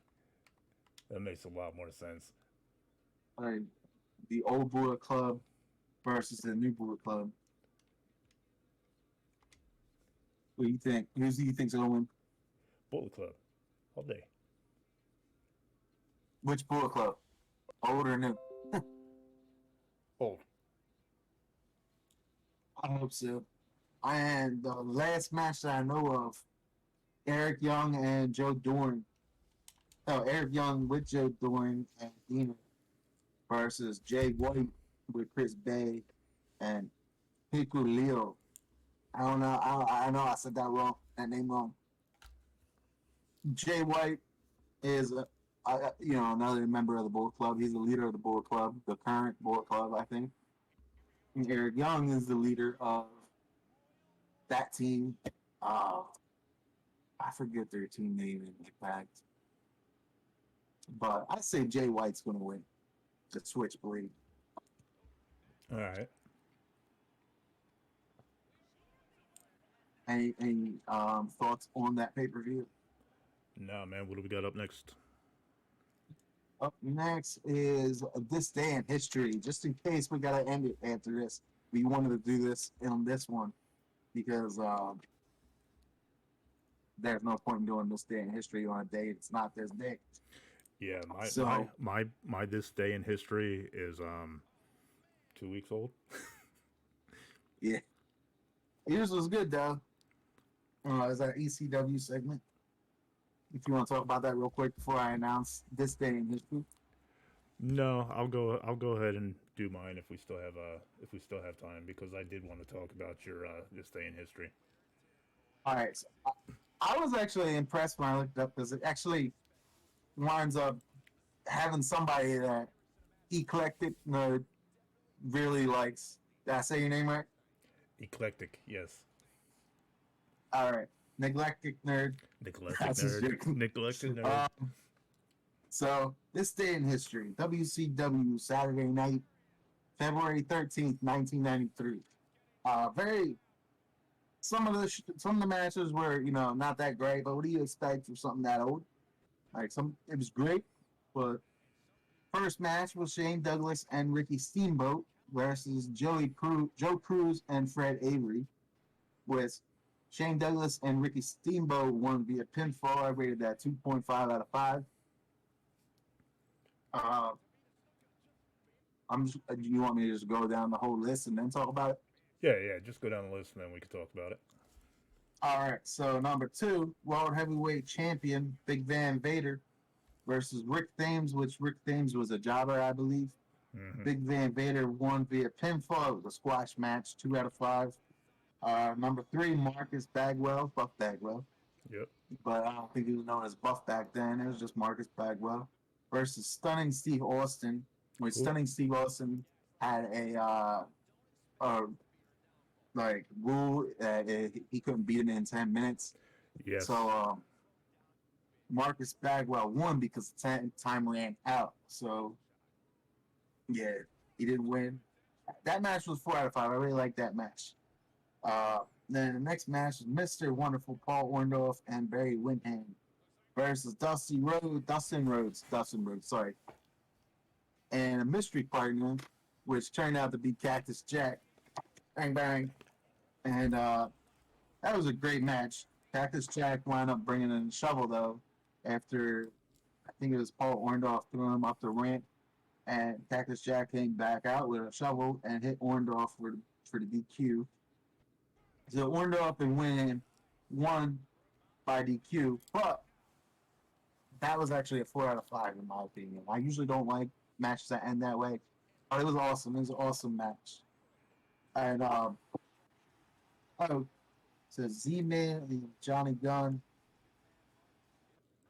That makes a lot more sense. Like the old Bullet Club versus the new Bullet Club. What do you think? Who do you think's gonna win? Bullet Club, all day. Which Bullet Club? Old or new? Old. I hope so. And the last match that I know of, Eric Young and Joe Doring. Oh, Eric Young with Joe Doring and Dina versus Jay White with Chris Bay and Piku Leo. I don't know. I know I said that name wrong. Jay White is another member of the Bullet Club. He's the leader of the Bullet Club, the current Bullet Club, I think. And Eric Young is the leader of that team. I forget their team name in Impact. But I say Jay White's going to win the Switchblade. All right. Any thoughts on that pay-per-view? Now, man, what do we got up next? Up next is This Day in History. Just in case we got to end it after this. We wanted to do this on this one because there's no point in doing This Day in History on a day it's not this day. Yeah, So- my this day in history is 2 weeks old. Yeah. Yours was good, though. Is our ECW segment? If you want to talk about that real quick before I announce This Day in History. No, I'll go ahead and do mine if we still have time, because I did want to talk about your this day in history. All right. So I was actually impressed when I looked up because it actually winds up having somebody that Eclectic3cticN3rd really likes. Did I say your name right? Eclectic, yes. All right. Neglectic3cticN3rd. Neglected That's his nerd. joke. Neglected nerd. So, This Day in History, WCW, Saturday night, February 13th, 1993. Some of the matches were, not that great, but what do you expect from something that old? It was great, but first match was Shane Douglas and Ricky Steamboat versus Joe Cruz and Fred Avery, with Shane Douglas and Ricky Steamboat won via pinfall. I rated that 2.5 out of 5. You want me to just go down the whole list and then talk about it? Yeah, just go down the list and then we can talk about it. All right, so number 2, World Heavyweight Champion Big Van Vader versus Rick Thames, which Rick Thames was a jobber, I believe. Mm-hmm. Big Van Vader won via pinfall. It was a squash match, 2 out of 5. Number 3, Marcus Bagwell, Buff Bagwell. Yep. But I don't think he was known as Buff back then. It was just Marcus Bagwell versus Stunning Steve Austin, which Stunning Steve Austin had a rule that he couldn't beat him in 10 minutes. Yes. So Marcus Bagwell won because time ran out. So yeah, he didn't win. That match was 4 out of 5. I really liked that match. Then the next match is Mr. Wonderful Paul Orndorff and Barry Windham versus Dustin Rhodes, sorry. And a mystery partner which turned out to be Cactus Jack. Bang bang, and that was a great match. Cactus Jack wound up bringing in the shovel though, after I think it was Paul Orndorff threw him up the ramp, and Cactus Jack came back out with a shovel and hit Orndorff for the DQ. So Orndorff and Win won by DQ, but that was actually a 4 out of 5 in my opinion. I usually don't like matches that end that way, but it was awesome. It was an awesome match. And so Z-Man and Johnny Gunn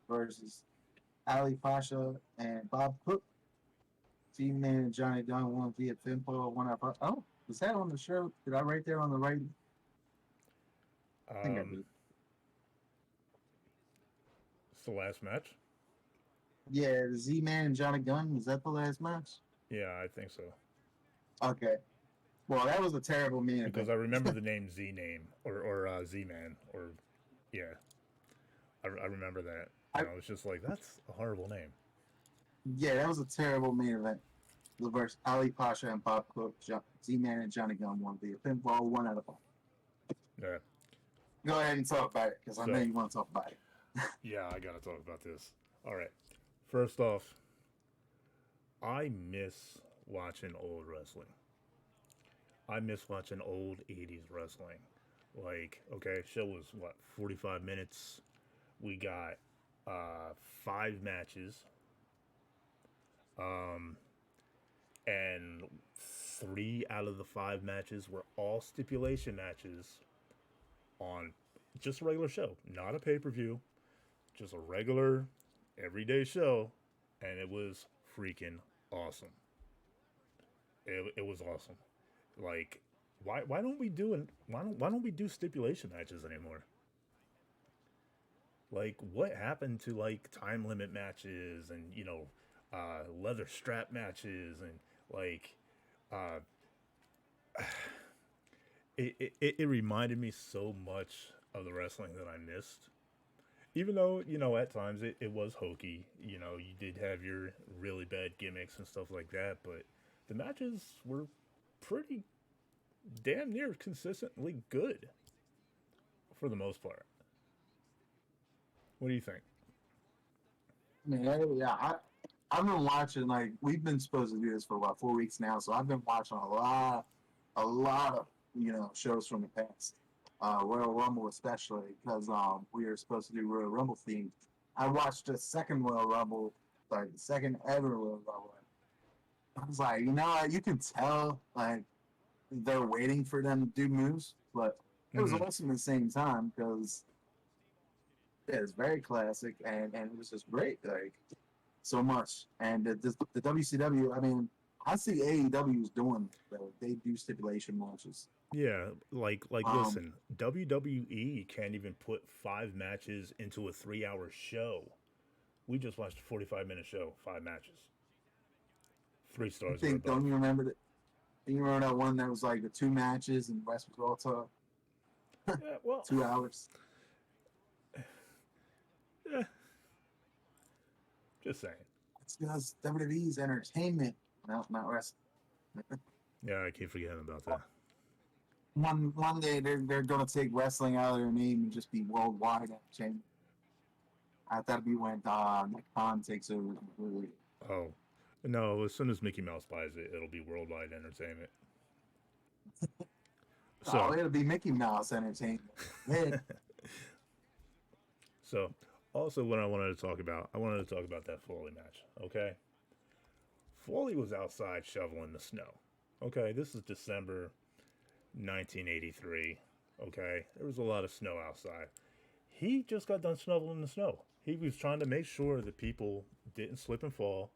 versus Ali Pasha and Bob Cook. Z-Man and Johnny Gunn won via pinfall, 1 out. Oh, was that on the show? Did I write there on the right? I think I did. It's the last match? Yeah, the Z-Man and Johnny Gunn. Was that the last match? Yeah, I think so. Okay. Well, that was a terrible main because event. I remember the name Z-Name or Z-Man or yeah, I remember that. And I was just like, that's a horrible name. Yeah, that was a terrible main event. The verse Ali Pasha and Bob Cook, Z-Man and Johnny Gunn won via pinfall, 1 out of 5. Yeah. Go ahead and talk about it because I know you want to talk about it. Yeah, I gotta talk about this. All right. First off, I miss watching old wrestling. I miss watching old 80s wrestling. Like, okay, show was what, 45 minutes. We got 5 matches. And 3 out of the 5 matches were all stipulation matches on just a regular show, not a pay-per-view, just a regular everyday show, and it was freaking awesome. It was awesome. Like, why don't we do stipulation matches anymore? Like, what happened to like time limit matches and leather strap matches and like it reminded me so much of the wrestling that I missed. Even though, at times it was hokey, you did have your really bad gimmicks and stuff like that, but the matches were pretty damn near consistently good for the most part. What do you think? Man, yeah, I've been watching, like, we've been supposed to do this for about 4 weeks now, so I've been watching a lot of, shows from the past. Royal Rumble especially, because we were supposed to do Royal Rumble theme. I watched the second Royal Rumble, like the second ever Royal Rumble. I was like, you can tell, like, they're waiting for them to do moves, but it was awesome at the same time because it's very classic and it was just great, like, so much. And the WCW, I mean, I see AEW's doing, they do stipulation matches. Yeah, like listen, WWE can't even put 5 matches into a 3-hour show. We just watched a 45-minute show, 5 matches. 3 stars. Don't you remember that? Do you remember that one that was like the 2 matches and the rest was all talk? Yeah, well, 2 hours. Yeah. Just saying. It's because WWE's entertainment, not wrestling. Yeah, I keep forgetting about that. One day they're gonna take wrestling out of their name and just be worldwide entertainment. That'll be when Nick Khan takes over completely. Oh, no! As soon as Mickey Mouse buys it, it'll be worldwide entertainment. So it'll be Mickey Mouse entertainment. So, also what I wanted to talk about that Foley match. Okay, Foley was outside shoveling the snow. Okay, this is December 1983. Okay, there was a lot of snow outside. He just got done shoveling the snow. He was trying to make sure that people didn't slip and fall.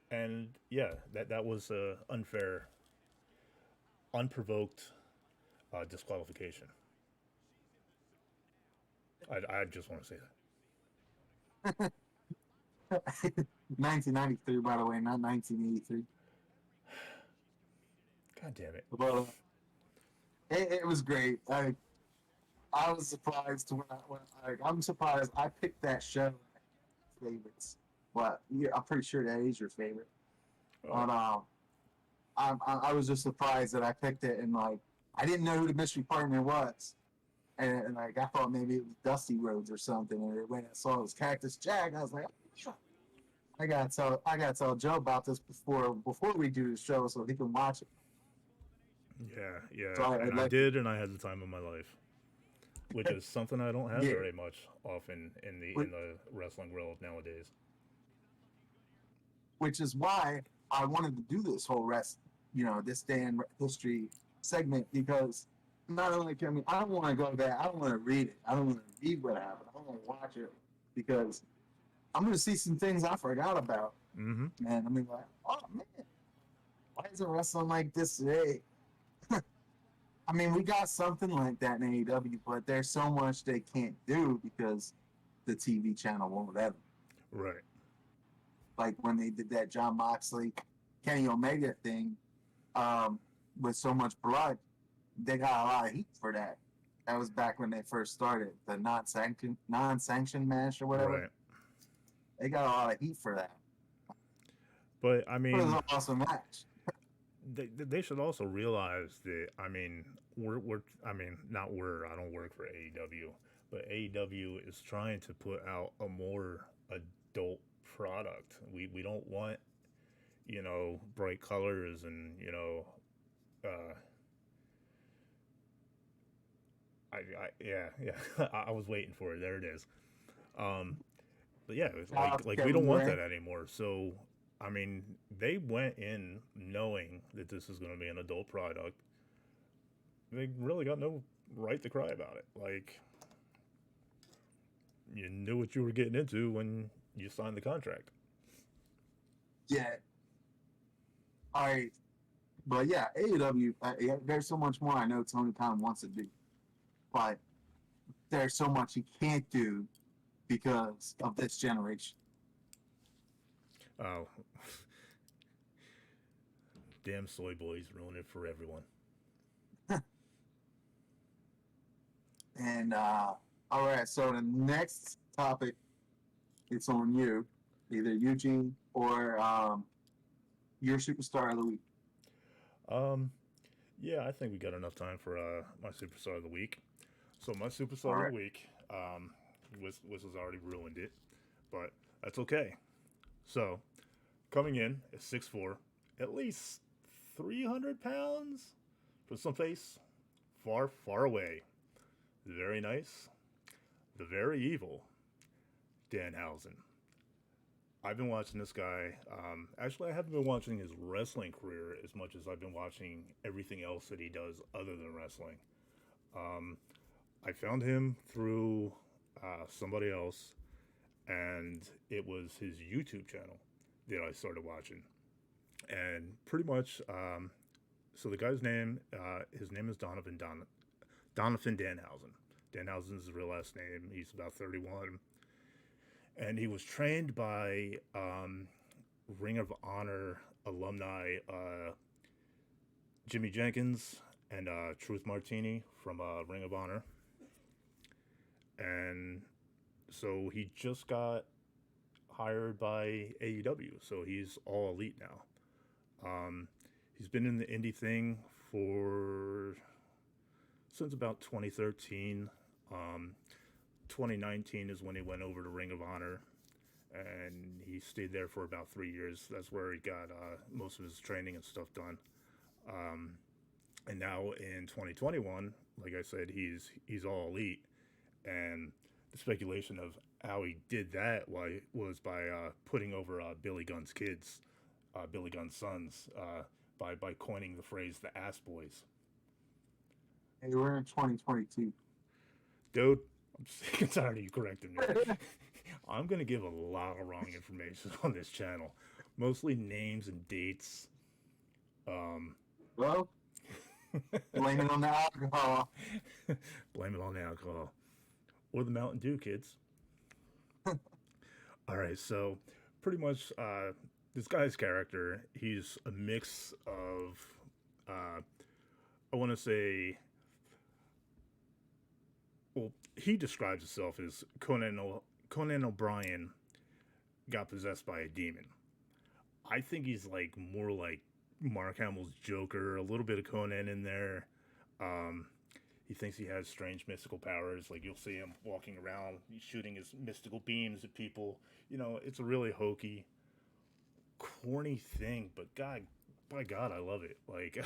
And yeah, that was unfair, unprovoked disqualification. I just want to say that. 1993, by the way, not 1983. God damn it. But it was great. I was surprised I'm surprised I picked that show favorites. But yeah, I'm pretty sure that is your favorite. Oh. I was just surprised that I picked it, and like I didn't know who the mystery partner was, and like I thought maybe it was Dusty Rhodes or something. And when I saw it was Cactus Jack, I was like, oh, I gotta tell Joe about this before we do the show so he can watch it. Yeah, yeah, So I and I like, did, and I had the time of my life, which is something I don't have yeah, very much often in the wrestling world nowadays. which is why I wanted to do this whole this day in history segment, because not only can I don't want to go back, I don't want to read it, I don't want to read what happened, I don't want to watch it, because I'm going to see some things I forgot about, Mm-hmm. and I mean, like, oh man, why isn't wrestling like this today? I mean, we got something like that in AEW, but there's so much they can't do because the TV channel won't let them. Right. Like when they did that John Moxley, Kenny Omega thing, with so much blood, they got a lot of heat for that. That was back when they first started the non-sanctioned match or whatever. Right. They got a lot of heat for that. But I But it was mean, an awesome match. they should also realize that I mean we're I mean not we're I don't work for AEW, but AEW is trying to put out a more adult product. We don't want bright colors and uh I yeah I was waiting for it. There it is. Um, but yeah, it's Shout out to like we don't Kevin want Gray. that anymore. So I mean, they went in knowing that this is going to be an adult product. They really got no right to cry about it. Like you knew what you were getting into when you signed the contract. Yeah. All right. But yeah, AEW, yeah, there's so much more I know Tony Khan wants to do, but there's so much he can't do because of this generation. Oh, damn soy boys ruin it for everyone. And all right, so the next topic, it's on you, either Eugene or your superstar of the week. Um, yeah, I think we got enough time for my superstar of the week. So my All superstar of right. the week, Whistle's already ruined it, but that's okay. So coming in at 6'4", at least 300 pounds from someplace far, far away. Very nice, the very evil Dan Hausen. I've been watching this guy. Actually, I haven't been watching his wrestling career as much as I've been watching everything else that he does other than wrestling. Um, I found him through somebody else, and it was his YouTube channel that I started watching. And pretty much, so the guy's name, his name is Donovan Danhausen. Danhausen is his real last name. He's about 31, and he was trained by Ring of Honor alumni Jimmy Jenkins and Truth Martini from Ring of Honor, and so he just got hired by AEW, so he's all elite now. He's been in the indie thing for since about 2013. 2019 is when he went over to Ring of Honor, and he stayed there for about 3 years. That's where he got most of his training and stuff done. Um, and now in 2021, like I said, he's all elite, and the speculation of how he did that was by putting over Billy Gunn's kids, Billy Gunn's sons, by coining the phrase "the ass boys." Hey, we're in 2022. Dude, I'm sick and tired of you correcting me. I'm gonna give a lot of wrong information on this channel, mostly names and dates. Um, Well, blame it on the alcohol. Blame it on the alcohol or the Mountain Dew, kids. All right, so pretty much this guy's character, he's a mix of, I want to say, well, he describes himself as Conan O'Brien got possessed by a demon. I think he's like more like Mark Hamill's Joker, a little bit of Conan in there. Um, he thinks he has strange mystical powers. Like you'll see him walking around, he's shooting his mystical beams at people. You know, it's a really hokey, corny thing, but God, by God, I love it. Like,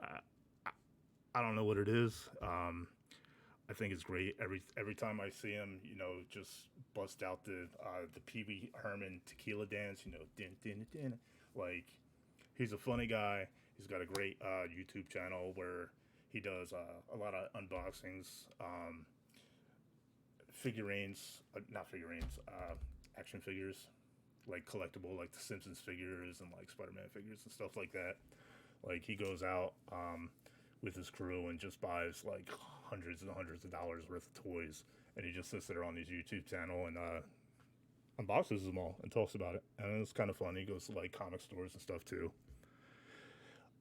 I, I don't know what it is. I think it's great. Every time I see him, you know, just bust out the Pee Wee Herman tequila dance. You know, din din din. Like, he's a funny guy. He's got a great YouTube channel where he does a lot of unboxings, figurines, not figurines, action figures, like collectible, like the Simpsons figures and like Spider-Man figures and stuff like that. Like he goes out with his crew and just buys like hundreds and hundreds of dollars worth of toys, and he just sits there on his YouTube channel and unboxes them all and talks about it. And it's kind of fun. He goes to like comic stores and stuff too.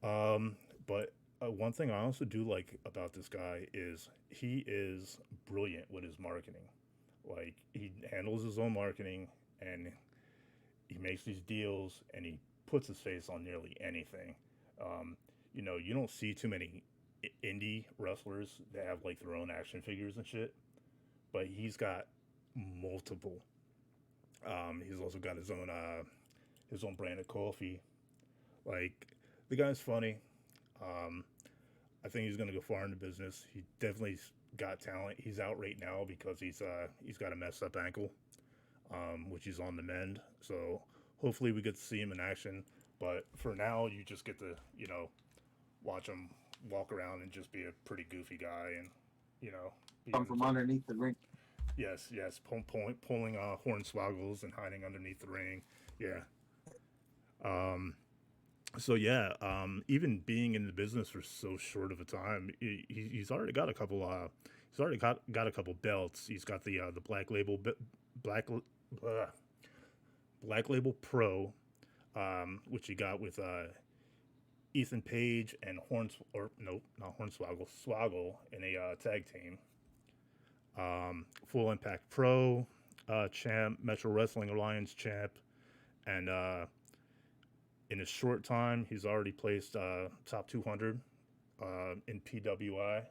But one thing I also do like about this guy is he is brilliant with his marketing. Like he handles his own marketing and he makes these deals and he puts his face on nearly anything. You know, you don't see too many indie wrestlers that have like their own action figures and shit, but he's got multiple. He's also got his own brand of coffee. Like the guy's funny. I think he's gonna go far in the business. He definitely got talent. He's out right now because he's got a messed up ankle, which he's on the mend. So hopefully we get to see him in action. But for now, you just get to watch him walk around and just be a pretty goofy guy and come from underneath the ring. Yes, pulling hornswoggles and hiding underneath the ring. Yeah. So yeah, even being in the business for so short of a time, he's already got a couple. He's already got a couple belts. He's got the black label black black label pro, which he got with Ethan Page and not Hornswoggle, Swoggle in a tag team. Full Impact Pro champ, Metro Wrestling Alliance champ, and in a short time, he's already placed top 200 in PWI,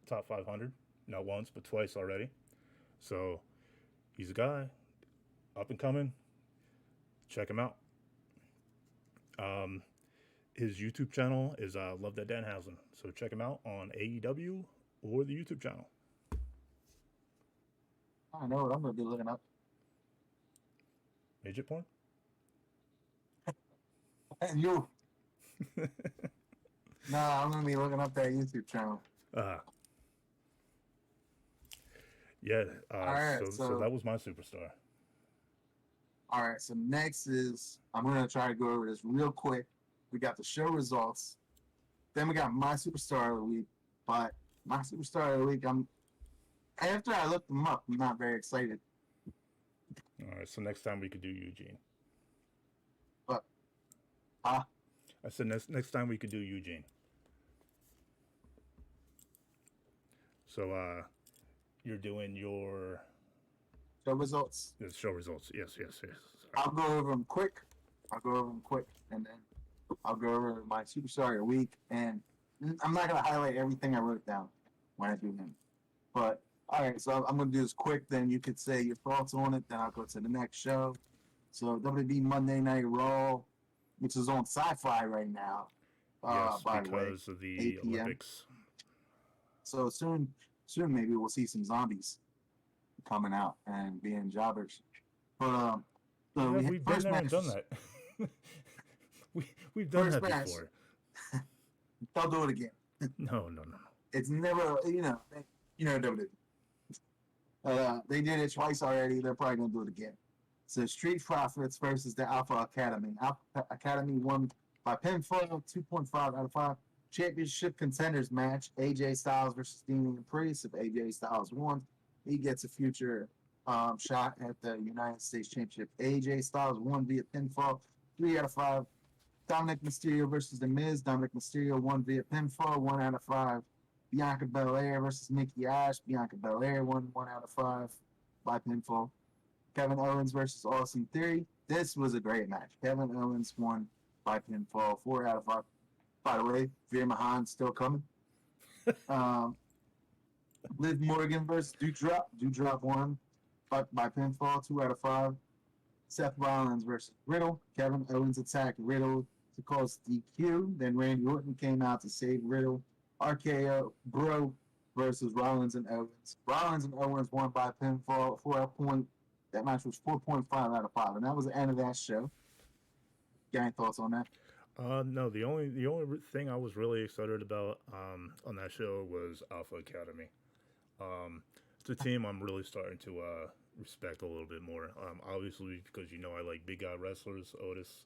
top 500, not once, but twice already. So he's a guy, up and coming. Check him out. His YouTube channel is Love That Danhausen. So check him out on AEW or the YouTube channel. I know what I'm going to be looking up. Midget porn? And you. Nah, I'm going to be looking up that YouTube channel. Yeah. All right, so that was my superstar. All right, so next is, I'm going to try to go over this real quick. We got the show results. Then we got my superstar of the week. But my superstar of the week, after I looked them up, I'm not very excited. All right, so next time we could do Eugene. But, I said next time we could do Eugene. So, you're doing your show results. The show results. Yes. I'll go over them quick. And then I'll go over my superstar of the week. And I'm not going to highlight everything I wrote down when I do them. But, all right, so I'm going to do this quick. Then you could say your thoughts on it. Then I'll go to the next show. So, WWE Monday Night Raw, which is on Sci-Fi right now. Yes, by the way, because of the Olympics. So soon maybe we'll see some zombies coming out and being jobbers. But so we've been there and done that. we've done that match. before. They'll do it again. No. It's never WWE. They did it twice already. They're probably gonna do it again. So Street Profits versus the Alpha Academy. Alpha Academy won by pinfall, 2.5 out of 5. Championship Contenders match, AJ Styles versus Damian Priest. If AJ Styles won, he gets a future shot at the United States Championship. AJ Styles won via pinfall, 3 out of 5. Dominic Mysterio versus The Miz. Dominic Mysterio won via pinfall, 1 out of 5. Bianca Belair versus Nikki Ash. Bianca Belair won 1 out of 5 by pinfall. Kevin Owens versus Austin Theory. This was a great match. Kevin Owens won by pinfall, 4 out of 5. By the way, Veer Mahan's still coming. Liv Morgan versus Doudrop. Doudrop won by pinfall, 2 out of 5. Seth Rollins versus Riddle. Kevin Owens attacked Riddle to cause DQ. Then Randy Orton came out to save Riddle. RKO Bro versus Rollins and Owens. Rollins and Owens won by pinfall, 4 point. That match was 4.5 out of 5, and that was the end of that show. Got any thoughts on that? No, the only thing I was really excited about on that show was Alpha Academy. It's a team I'm really starting to respect a little bit more. Obviously, because I like big guy wrestlers, Otis,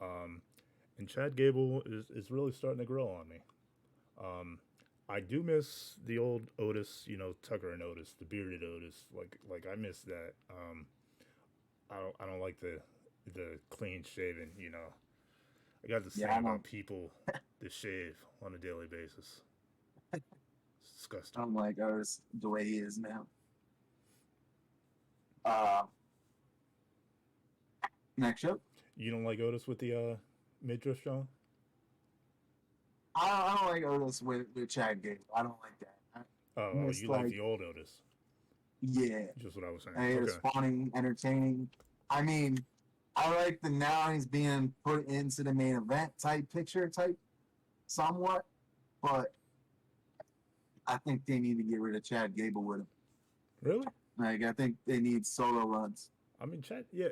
and Chad Gable is really starting to grow on me. I do miss the old Otis, Tucker and Otis, the bearded Otis. Like I miss that. I don't like the clean shaven. I got this thing about people that shave on a daily basis. It's disgusting. I don't like Otis the way he is now. Next up. You don't like Otis with the midriff, Sean? I don't like Otis with Chad Gable. I don't like that. You like the old Otis? Yeah. Just what I was saying. It was funny, entertaining. I mean, I like the now he's being put into the main event type somewhat, but I think they need to get rid of Chad Gable with him. Really? Like, I think they need solo runs. I mean, Chad, yeah.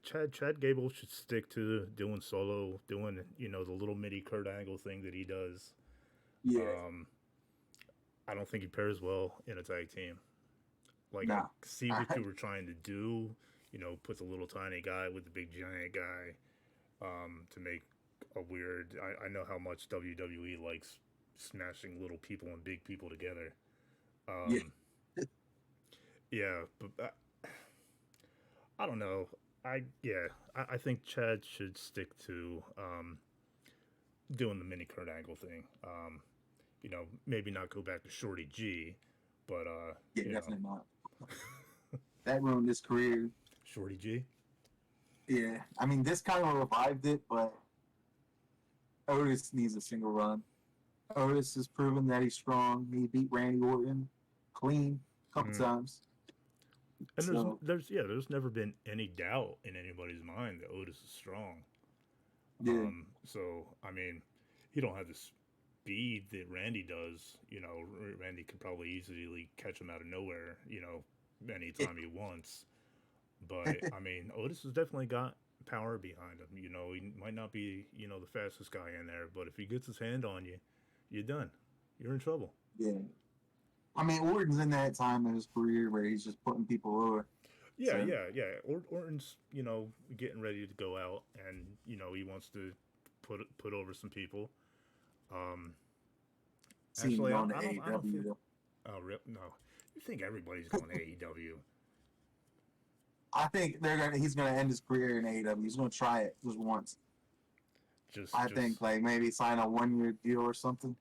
Chad Gable should stick to doing solo, doing the little mini Kurt Angle thing that he does. Yeah. I don't think he pairs well in a tag team. Like, nah. See what you were trying to do. Put the little tiny guy with the big giant guy, to make a weird. I know how much WWE likes smashing little people and big people together. Yeah, but. I don't know. I think Chad should stick to doing the mini Kurt Angle thing. Maybe not go back to Shorty G, but definitely not. That ruined his career. Shorty G. Yeah, I mean this kind of revived it, but Otis needs a single run. Otis has proven that he's strong. He beat Randy Orton clean a couple times. And there's never been any doubt in anybody's mind that Otis is strong. Yeah. So I mean, he don't have the speed that Randy does. Randy could probably easily catch him out of nowhere. Anytime he wants. But I mean, Otis has definitely got power behind him. He might not be the fastest guy in there, but if he gets his hand on you, you're done. You're in trouble. Yeah. I mean, Orton's in that time in his career where he's just putting people over. Yeah. Orton's, getting ready to go out, and he wants to put over some people. Actually, on AEW. Oh, no. You think everybody's going to AEW? I think he's gonna end his career in AEW. He's gonna try it just once. I think like maybe sign a 1-year deal or something.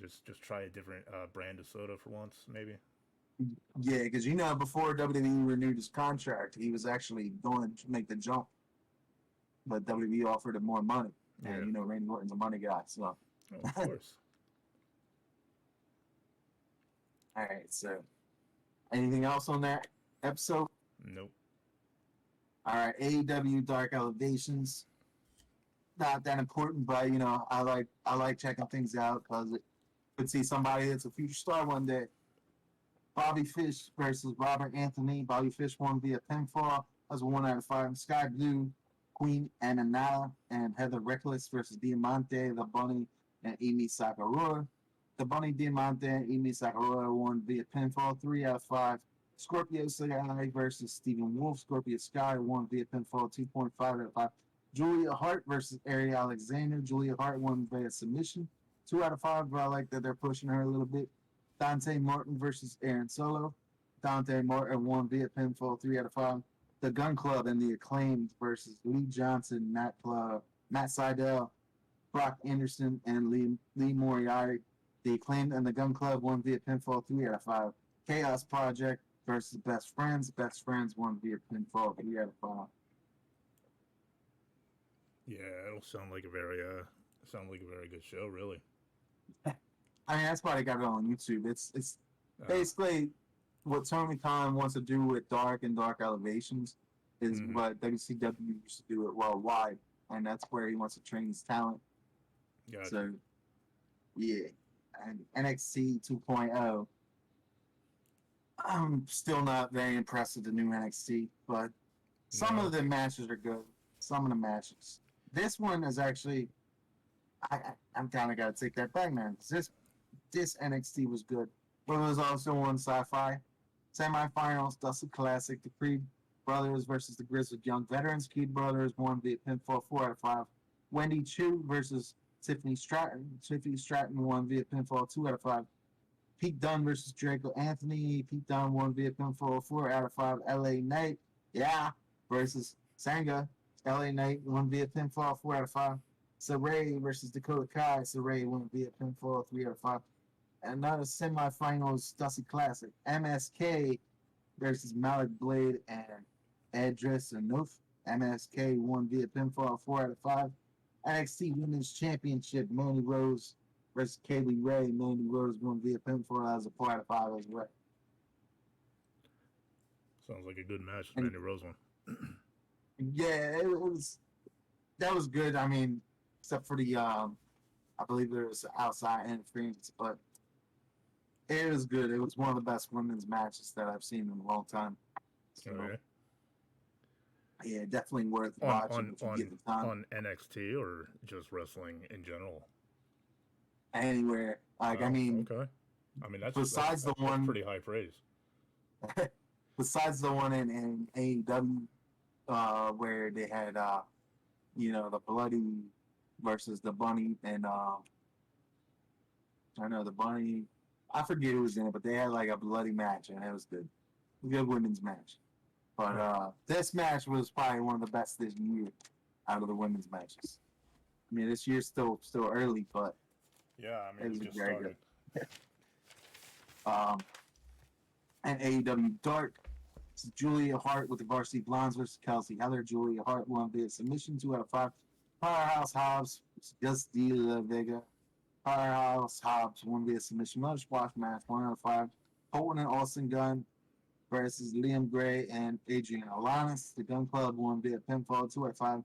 Just try a different brand of soda for once, maybe. Yeah, because before WWE renewed his contract, he was actually going to make the jump, but WWE offered him more money, and Randy Orton's a money guy, so. Oh, of course. All right, so anything else on that episode? Nope. All right, AEW Dark Elevations. Not that important, but I like checking things out because it could see somebody that's a future star one day. Bobby Fish versus Robert Anthony. Bobby Fish won via pinfall. That's 1 out of 5. Sky Blue, Queen Ananala, and Heather Reckless versus Diamante, The Bunny, and Emi Sakura. The Bunny, Diamante, and Emi Sakura won via pinfall. 3 out of 5. Scorpio Sky versus Stephen Wolf. Scorpio Sky won via pinfall. 2.5 out of 5. Julia Hart versus Ari Alexander. Julia Hart won via submission. 2 out of 5, but I like that they're pushing her a little bit. Dante Martin versus Aaron Solo. Dante Martin won via pinfall. 3 out of 5. The Gun Club and the Acclaimed versus Lee Johnson, Matt Seidel, Brock Anderson, and Lee Moriarty. The Acclaimed and the Gun Club won via pinfall. 3 out of 5. Chaos Project versus Best Friends. Best Friends won via pinfall. 3 out of 5. Yeah, it'll sound like a very good show, really. I mean, that's why they got it on YouTube. It's Uh, basically what Tony Khan wants to do with Dark and Dark Elevations is mm-hmm. what WCW used to do it worldwide, and that's where he wants to train his talent. Gotcha. So yeah, and NXT 2.0. I'm still not very impressed with the new NXT, but some No. of the matches are good. Some of the matches. This one is actually, I'm kind of got to take that back, man. This NXT was good, but it was also on Sci-Fi semifinals. Dusty Classic, the Creed Brothers versus the Grizzled Young Veterans. Creed Brothers won via pinfall 4 out of 5. Wendy Chu versus Tiffany Stratton. Tiffany Stratton won via pinfall 2 out of 5. Pete Dunne versus Draco Anthony. Pete Dunne won via pinfall 4 out of 5. LA Knight, yeah, versus Sanga. LA Knight won via pinfall 4 out of 5. Saray versus Dakota Kai. Saray won via pinfall 3 out of 5. Another semifinals Dusty Classic. MSK versus Malik Blade and Edris Anouf. MSK won via pinfall 4 out of 5. NXT Women's Championship Mandy Rose versus Kaylee Ray. Mandy Rose won via pinfall as a 4 out of 5 as well. Sounds like a good match, And Mandy Rose one. yeah, it was that was good. I mean, except for the I believe there was outside interference, but it was good. It was one of the best women's matches that I've seen in a long time. So Okay. yeah, definitely worth On watching on if you get on the time. on NXT or just wrestling in general. Anywhere, like I Oh, mean, okay. I mean besides the that's one, pretty high praise. besides the one in AEW, where they had the bloody versus the bunny and I know the bunny. I forget who was in it, but they had like a bloody match and it was good. A good women's match. But Huh. this match was probably one of the best this year out of the women's matches. I mean, this year's still early, but Yeah, I it mean was we just very good. started. And AEW Dark. It's Julia Hart with the Varsity Blondes versus Kelsey Heller. Julia Hart won via submission 2 out of 5. Powerhouse Hobbs, just De La Vega. Powerhouse Hobbs won via submission. Another squash match 1 out of 5. Holton and Austin Gunn versus Liam Gray and Adrian Alanis. The Gun Club won via pinfall 2 out of 5.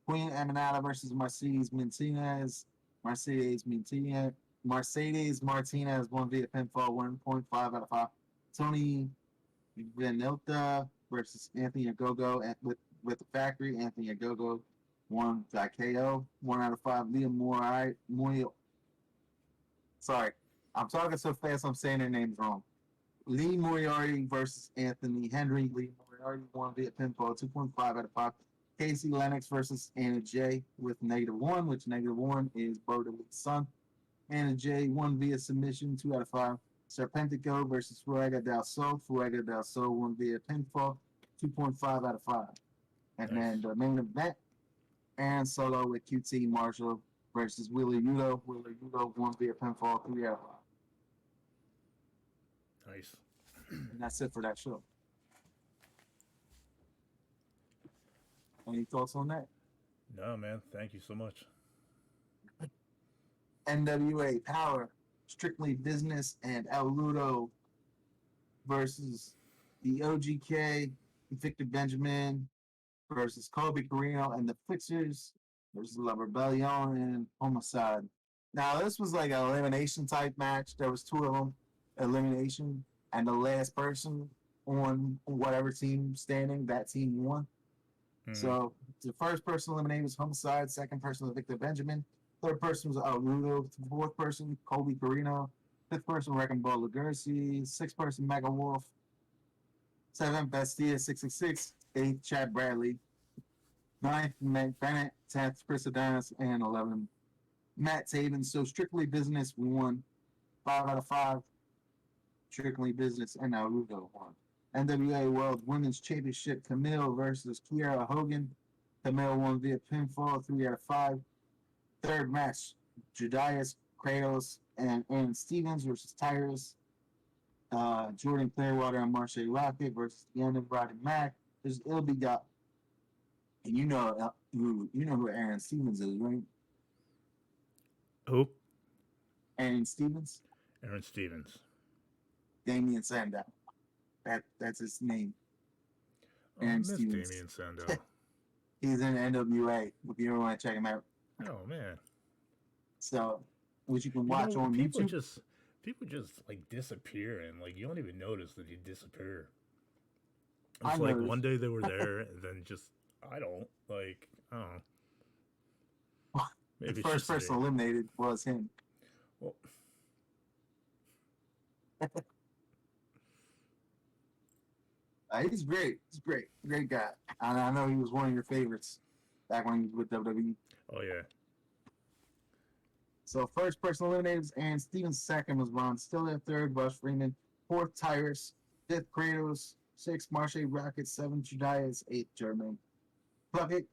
Queen Emanata versus Mercedes Martinez. Mercedes Martinez won via pinfall 1.5 out of 5. Tony Venilta versus Anthony Agogo with the Factory. Anthony Agogo won by KO 1 out of 5. Liam Moore. Sorry, I'm talking so fast I'm saying their names wrong. Lee Moriarty versus Anthony Henry. Lee Moriarty won via pinfall 2.5 out of 5. Casey Lennox versus Anna Jay with -1, which -1 is Bertolit's son. Anna Jay won via submission 2 out of 5. Serpentico versus Fuego del Sol. Fuego del Sol won via pinfall 2.5 out of 5. And Nice. then the main event, Aaron Solo with QT Marshall versus Wheeler Yudo. Wheeler Yudo won via pinfall 3 out of 5. Nice. And that's it for that show. Any thoughts on that? No, man. Thank you so much. NWA Power, Strictly Business, and El Ludo versus the OGK, Victor Benjamin versus Kobe Carino and the Fixers versus La Rebellion and Homicide. Now, this was like an elimination type match. There was 2 of them, elimination, and the last person on whatever team standing, that team won. Mm. So the first person eliminated was Homicide. Second person was Victor Benjamin. Third person was Rudo. Fourth person, Kobe Carino. Fifth person, Wrecking Ball Lugersi. Sixth person, Mega Wolf. Seventh, Bestia 666. Eighth, Chad Bradley. Ninth, Matt Bennett. 10th, Chris Adonis. And 11th, Matt Taven. So Strictly Business won 5 out of 5. Strictly Business and Rudo won. NWA World Women's Championship, Camille versus Kiera Hogan. Camille won via pinfall 3 out of 5. Third match, Judias, Kratos, and Aaron Stevens versus Tyrus. Jordan Clearwater and Marche Rocket versus the end of Roddy Mack. There's Ilby Got. And you know who Aaron Stevens is, right? Who? Aaron Stevens, Aaron Stevens. Damian Sandow. That's his name. Oh, I Aaron miss Stevens. Damian Sandow. He's in NWA. If you ever want to check him out, Oh man. so which you can You watch know, on YouTube. people just like disappear and like you don't even notice that you disappear. I It's like one noticed day they were there and then just I don't like I don't know. the Maybe it's first just person me. eliminated was him. Well, He's great. He's great. Great guy. And I know he was one of your favorites back when he was with WWE. oh yeah. So first person eliminated was Aaron Stevens. Second was Ron Stiller. Third, Rush Freeman. Fourth, Tyrus. Fifth, Kratos. Sixth, Marche Rocket. Seventh, Judias. Eighth, Jermaine Pluckett.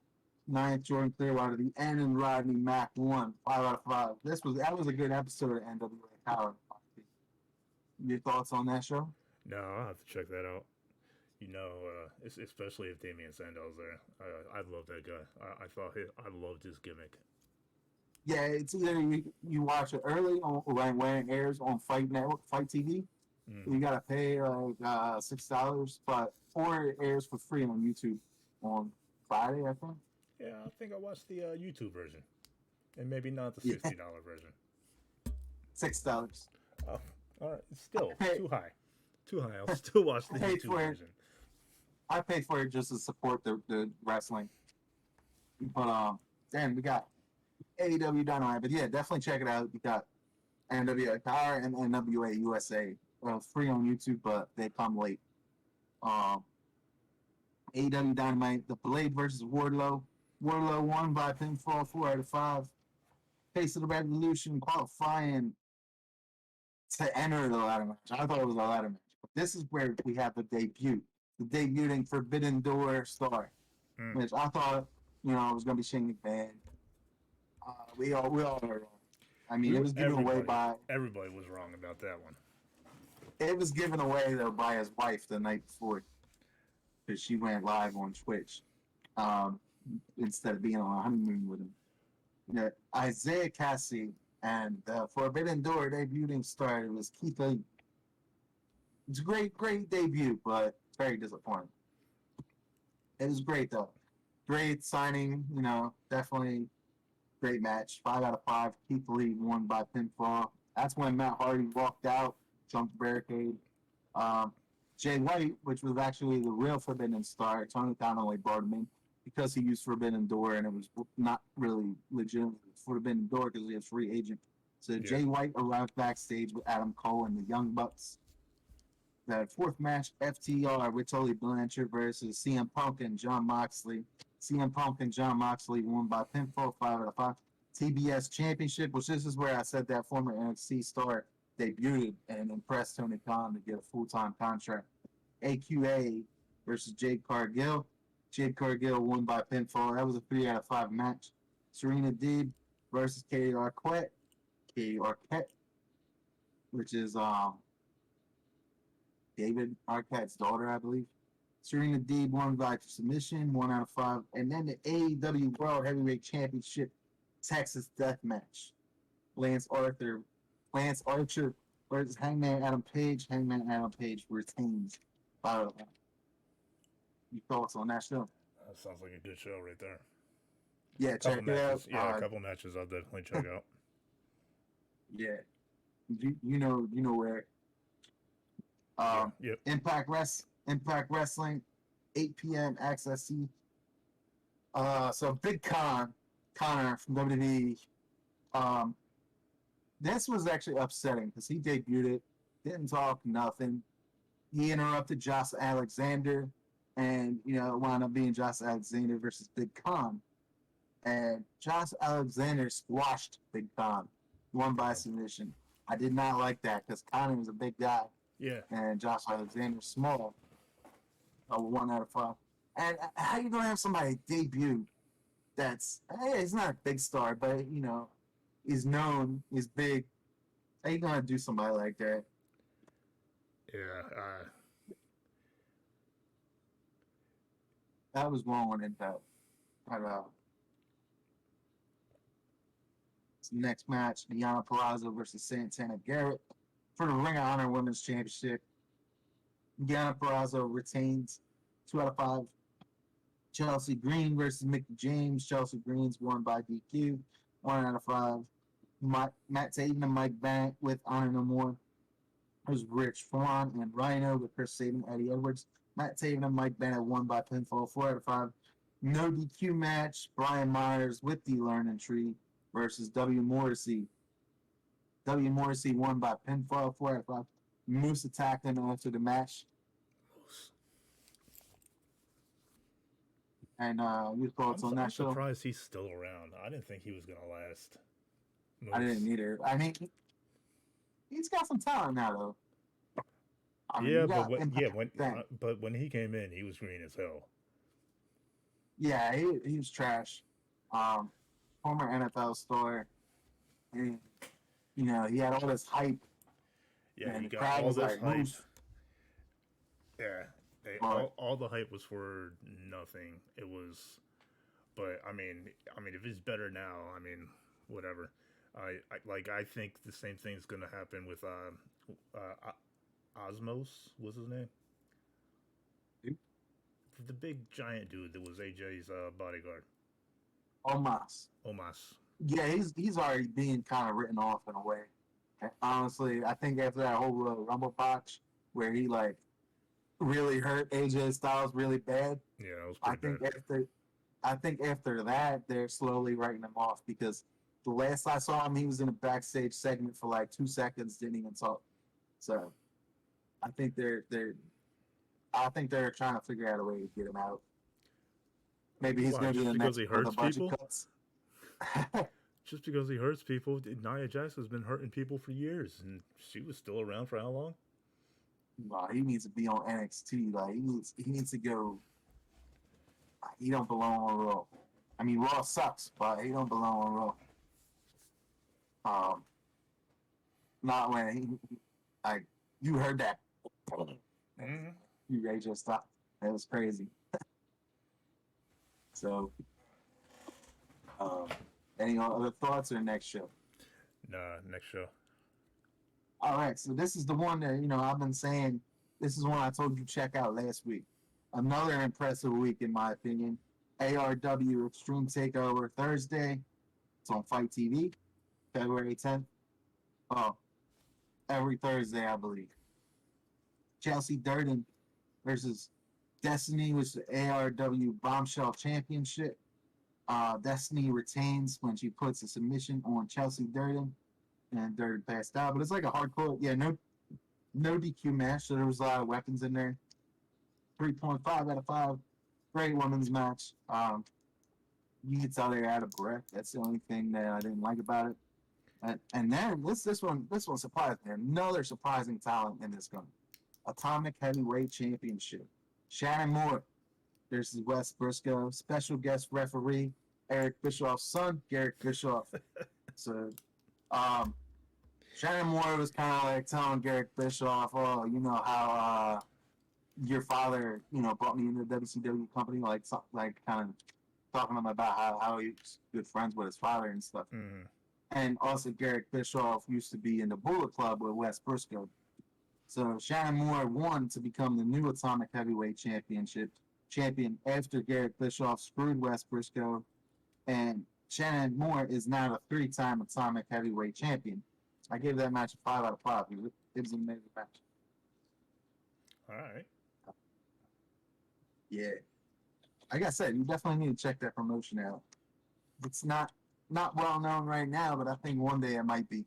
Ninth, Jordan Clearwater. The end and Rodney Mack won. 5 out of 5. That was a good episode of NWA Power. Your thoughts on that show? No, I'll have to check that out. You know, especially if Damian Sandow's there. I love that guy. I loved his gimmick. Yeah, it's either you watch it early on when it airs on Fight Network, Fight TV. Mm. You gotta pay like $6, but or it airs for free on YouTube on Friday, I think. Yeah, I think I watched the YouTube version, and maybe not the Yeah, $60 version. $6. Oh, all right, still Hey, too high, too high. I'll still watch the I paid YouTube for it. version. I paid for it just to support the wrestling. But damn, we got AEW Dynamite. But yeah, definitely check it out. We got NWA Power and NWA USA. Well, free on YouTube, but they come late. Um, AEW Dynamite, The Blade versus Wardlow. Wardlow won by pinfall 4 out of 5. Face of the Revolution qualifying to enter the ladder match. I thought it was a ladder match. But this is where we have the debut. The debuting Forbidden Door star. Mm. Which I thought, it was gonna be Shane McMahon. We all were wrong. I mean, it was given away by Everybody was wrong about that one. it was given away though by his wife the night before because she went live on Twitch um, instead of being on a honeymoon with him. Isaiah Cassie and Forbidden Door debuting star was Keith Lee. It's a great debut, but very disappointing. It was great though. Great signing, definitely great match. 5 out of 5. Keith Lee won by pinfall. That's when Matt Hardy walked out, jumped the barricade. Um, Jay White, which was actually the real Forbidden Star, Tony Khan only brought him in because he used Forbidden Door and it was not really legitimate Forbidden Door because he was free agent. So Yeah. Jay White arrived backstage with Adam Cole and the Young Bucks. The fourth match, FTR with Tully Blanchard versus CM Punk and John Moxley. CM Punk and John Moxley won by pinfall 5 out of 5. TBS Championship, which this is where I said that former NXT star debuted and impressed Tony Khan to get a full-time contract. AQA versus Jade Cargill. Jade Cargill won by pinfall. That was a 3 out of 5 match. Serena Deeb versus Katie Arquette. Katie Arquette, which is David Arquette's daughter, I believe. Serena Deeb won by submission, 1 out of 5. And then the AEW World Heavyweight Championship Texas Death Match. Lance Archer versus Hangman Adam Page. Hangman Adam Page retains. Your thoughts on that show? That sounds like a good show right there. Yeah, Couple check it out. matches. Yeah, a couple matches I'll definitely check out. Yeah, you know where. Yep. Impact Wrestling, 8 p.m. Access C. So Big Connor from WWE. This was actually upsetting because he debuted it, didn't talk nothing. He interrupted Josh Alexander, and it wound up being Josh Alexander versus Big Con. And Josh Alexander squashed Big Con, won by submission. I did not like that because Connor was a big guy. Yeah. And Josh Alexander small. 1 out of 5. And how you gonna have somebody debut that's he's not a big star, but he's known, he's big. How you gonna do somebody like that? Yeah. That was wrong on Impact. Next match, Deonna Purrazzo versus Santana Garrett for the Ring of Honor Women's Championship. Deonna Purrazzo retains 2 out of 5. Chelsea Green versus Mickey James. Chelsea Green's won by DQ. 1 out of 5. Matt Taven and Mike Bennett with Honor No More. There's Rich Swann and Rhino with Chris Sabin, Eddie Edwards. Matt Taven and Mike Bennett won by pinfall. 4 out of 5. No DQ match. Brian Myers with the Learning Tree versus W. Morrissey. W. Morrissey won by pinfall. 4 out of 5. Moose attacked him after the match. And your thoughts on that I'm show? surprised he's still around. I didn't think he was going to last. Moose. I didn't either. I mean, he's got some talent now, though. I mean, but when he came in, he was green as hell. Yeah, he was trash. Former NFL star. And, you know, he had all this hype. Yeah, he got all this hype. Yeah. All the hype was for nothing. It was, but I mean, if he's better now, I mean, whatever. I think the same thing's gonna happen with Osmos. What's his name? Who? The big giant dude that was AJ's bodyguard. Omos. Yeah, he's already being kind of written off in a way. And honestly, I think after that whole Rumble botch where he like really hurt AJ Styles really bad. Yeah, that was pretty bad. I think after that they're slowly writing him off because the last I saw him, he was in a backstage segment for like 2 seconds, didn't even talk. So I think they're trying to figure out a way to get him out. Maybe he's going to be the next with a bunch of cuts. Just because he hurts people, Nia Jax has been hurting people for years, and she was still around for how long? Well, he needs to be on NXT. Like he needs to go. He don't belong on Raw. I mean, Raw sucks, but he don't belong on Raw. Not when he like you heard that. Mm-hmm. You AJ Styles. That was crazy. So, any other thoughts or next show? Nah, next show. All right, so this is the one that, you know, I've been saying, this is one I told you check out last week. Another impressive week, in my opinion. ARW Extreme Takeover Thursday. It's on Fight TV, February 10th. Oh, every Thursday, I believe. Chelsea Durden versus Destiny, which is the ARW Bombshell Championship. Destiny retains when she puts a submission on Chelsea Durden, and Durden passed out. But it's like a hardcore, no DQ match, so there was a lot of weapons in there. 3.5 out of 5. Great women's match. You can tell they're out of breath. That's the only thing that I didn't like about it. And then this one surprised me. Another surprising talent in this gun. Atomic Heavyweight Championship. Shannon Moore versus Wes Briscoe. Special guest referee Eric Bischoff's son, Garrett Bischoff. So, Shannon Moore was kind of like telling Garrett Bischoff, "Oh, you know how your father, you know, brought me into the WCW company, like kind of talking to him about how he's good friends with his father and stuff." Mm-hmm. And also, Garrett Bischoff used to be in the Bullet Club with Wes Briscoe. So Shannon Moore won to become the new Atomic Heavyweight champion after Garrett Bischoff screwed Wes Briscoe, and Shannon Moore is now a 3-time Atomic Heavyweight champion. I gave that match a 5 out of 5. It was an amazing match. All right. Yeah. Like I said, you definitely need to check that promotion out. It's not well known right now, but I think one day it might be.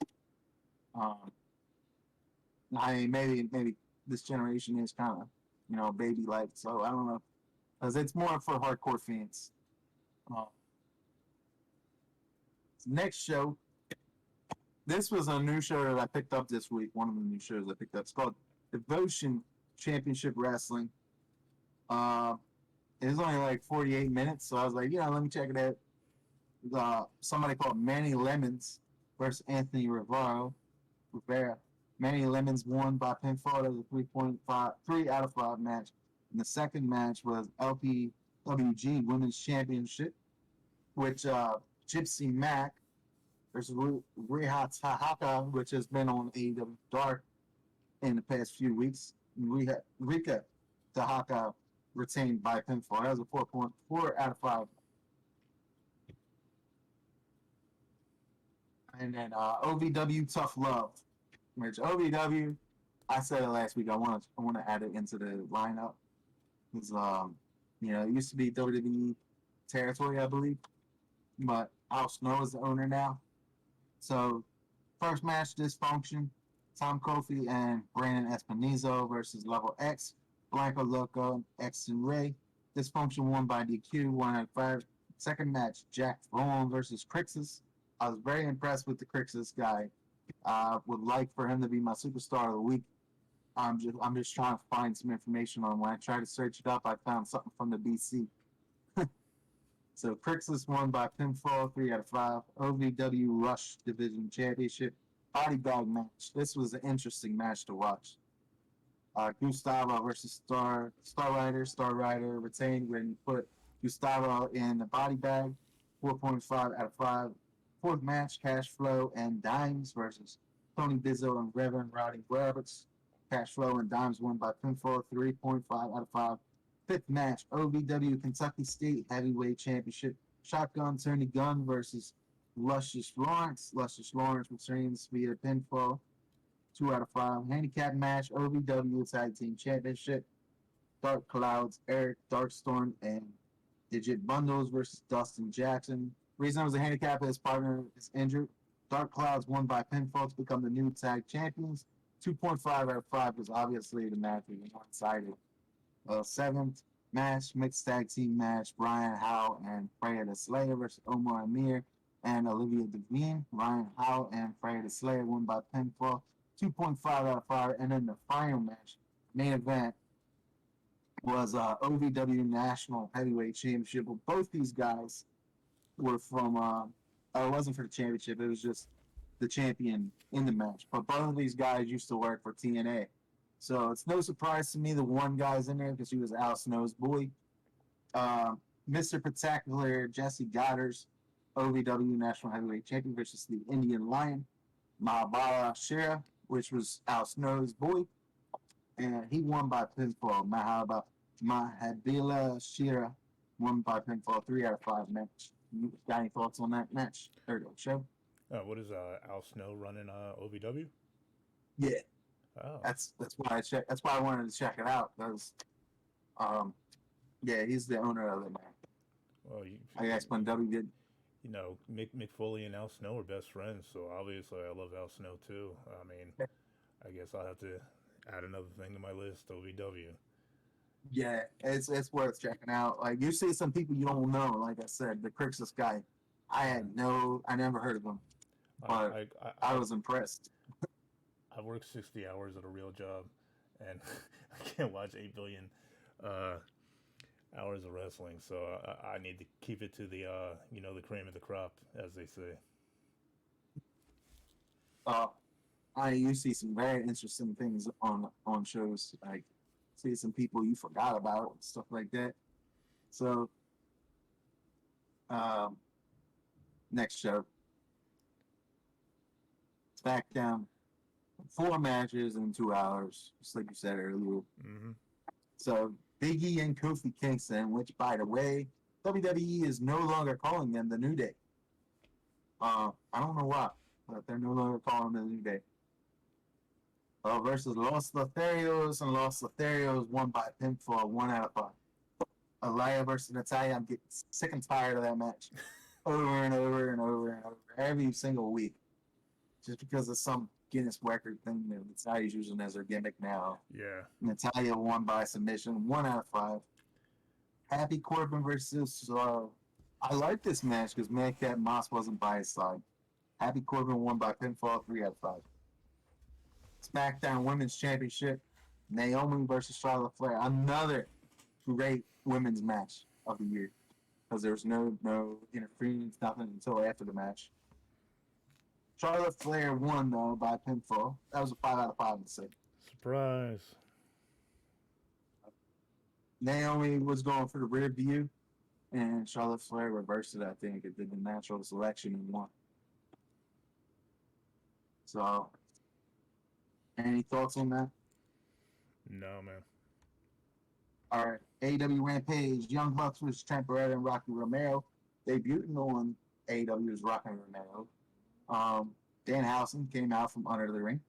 I mean, maybe this generation is kind of, you know, baby like, so I don't know, because it's more for hardcore fans. Next show, this was a new show that I picked up this week. One of the new shows I picked up. It's called Devotion Championship Wrestling. It was only like 48 minutes, so I was like, let me check it out. Somebody called Manny Lemons versus Anthony Rivera. Manny Lemons won by pinfall. It was a 3 out of 5 match. And the second match was LPWG Women's Championship, which Gypsy Mac versus Rika, which has been on AEW Dark in the past few weeks. Rika Tahaka retained by pinfall. That was a 4.4 out of 5. And then OVW Tough Love, which OVW, I said it last week. I want to add it into the lineup. Because it used to be WWE territory, I believe, but Al Snow is the owner now. So first match, Dysfunction, Tom Kofi and Brandon Espinizo versus Level X, Blanco Loco, X and Ray. Dysfunction won by DQ, 1 out of 5. Second match, Jack Vaughn versus Crixus. I was very impressed with the Crixus guy. Would like for him to be my superstar of the week. I'm just trying to find some information on. When I tried to search it up, I found something from the BC. So Crixus won by pinfall, 3 out of 5. OVW Rush Division Championship body bag match. This was an interesting match to watch. Gustavo versus Star Rider. Star Rider retained when he put Gustavo in the body bag, 4.5 out of 5. Fourth match, Cash Flow and Dimes versus Tony Bizzo and Reverend Roddy Roberts. Cash Flow and Dimes won by pinfall, 3.5 out of 5. Fifth match, OVW Kentucky State Heavyweight Championship. Shotgun Tony Gunn versus Luscious Lawrence. Luscious Lawrence retains via pinfall, 2 out of 5. Handicap match, OVW Tag Team Championship. Dark Clouds, Eric Darkstorm, and Digit Bundles versus Dustin Jackson. Reason I was a handicap, his partner is injured. Dark Clouds won by pinfall to become the new tag champions. 2.5 out of 5 was obviously the match was one-sided. Seventh match, mixed tag team match, Brian Howe and Freya the Slayer versus Omar Amir and Olivia Devine. Ryan Howe and Freya the Slayer won by pinfall, 2.5 out of 5. And then the final match, main event, was OVW National Heavyweight Championship. But both these guys were from, it wasn't for the championship, it was just the champion in the match. But both of these guys used to work for TNA. So it's no surprise to me the one guy's in there because he was Al Snow's boy. Mr. Spectacular, Jesse Goddard's OVW National Heavyweight Champion versus the Indian Lion, Mahabala Shera, which was Al Snow's boy. And he won by pinfall. Mahabala Shera won by pinfall, 3 out of 5 match. You got any thoughts on that match? Or show? What is Al Snow running OVW? Yeah. Oh. That's why I checked. That's why I wanted to check it out because, yeah, he's the owner of it, man. Well, I guess when W did. Mick Foley and Al Snow are best friends, so obviously I love Al Snow too. I mean, I guess I'll have to add another thing to my list, OVW. Yeah, it's worth checking out. Like you see some people you don't know. Like I said, the Crixus guy, I never heard of him, but I was impressed. I work 60 hours at a real job, and I can't watch 8 billion hours of wrestling. So I need to keep it to the the cream of the crop, as they say. You see some very interesting things on shows. Like see some people you forgot about, stuff like that. So next show, SmackDown. 4 matches in 2 hours, just like you said earlier. Mm-hmm. So Big E and Kofi Kingston, which by the way, WWE is no longer calling them the New Day. I don't know why, but they're no longer calling them the New Day. Versus Los Lotharios, and Los Lotharios won by pinfall, 1 out of 5. Aliyah versus Natalya, I'm getting sick and tired of that match. Over and over and over and over, every single week. Just because of some Guinness record thing that Natalia's using as her gimmick now. Yeah. Natalya won by submission, 1 out of 5. Happy Corbin versus. I like this match because Madcap Moss wasn't by his side. Happy Corbin won by pinfall, 3 out of 5. SmackDown Women's Championship, Naomi versus Charlotte Flair. Another great women's match of the year because there was no interference, nothing until after the match. Charlotte Flair won, though, by pinfall. That was a 5 out of 5 mistake. Surprise. Naomi was going for the rear view, and Charlotte Flair reversed it, I think. It did the natural selection and won. So, any thoughts on that? No, man. All right. AEW Rampage, Young Bucks vs. Trent Beretta and Rocky Romero. Debuting on AEW's Rocky Romero. Dan Hausen came out from under the ring.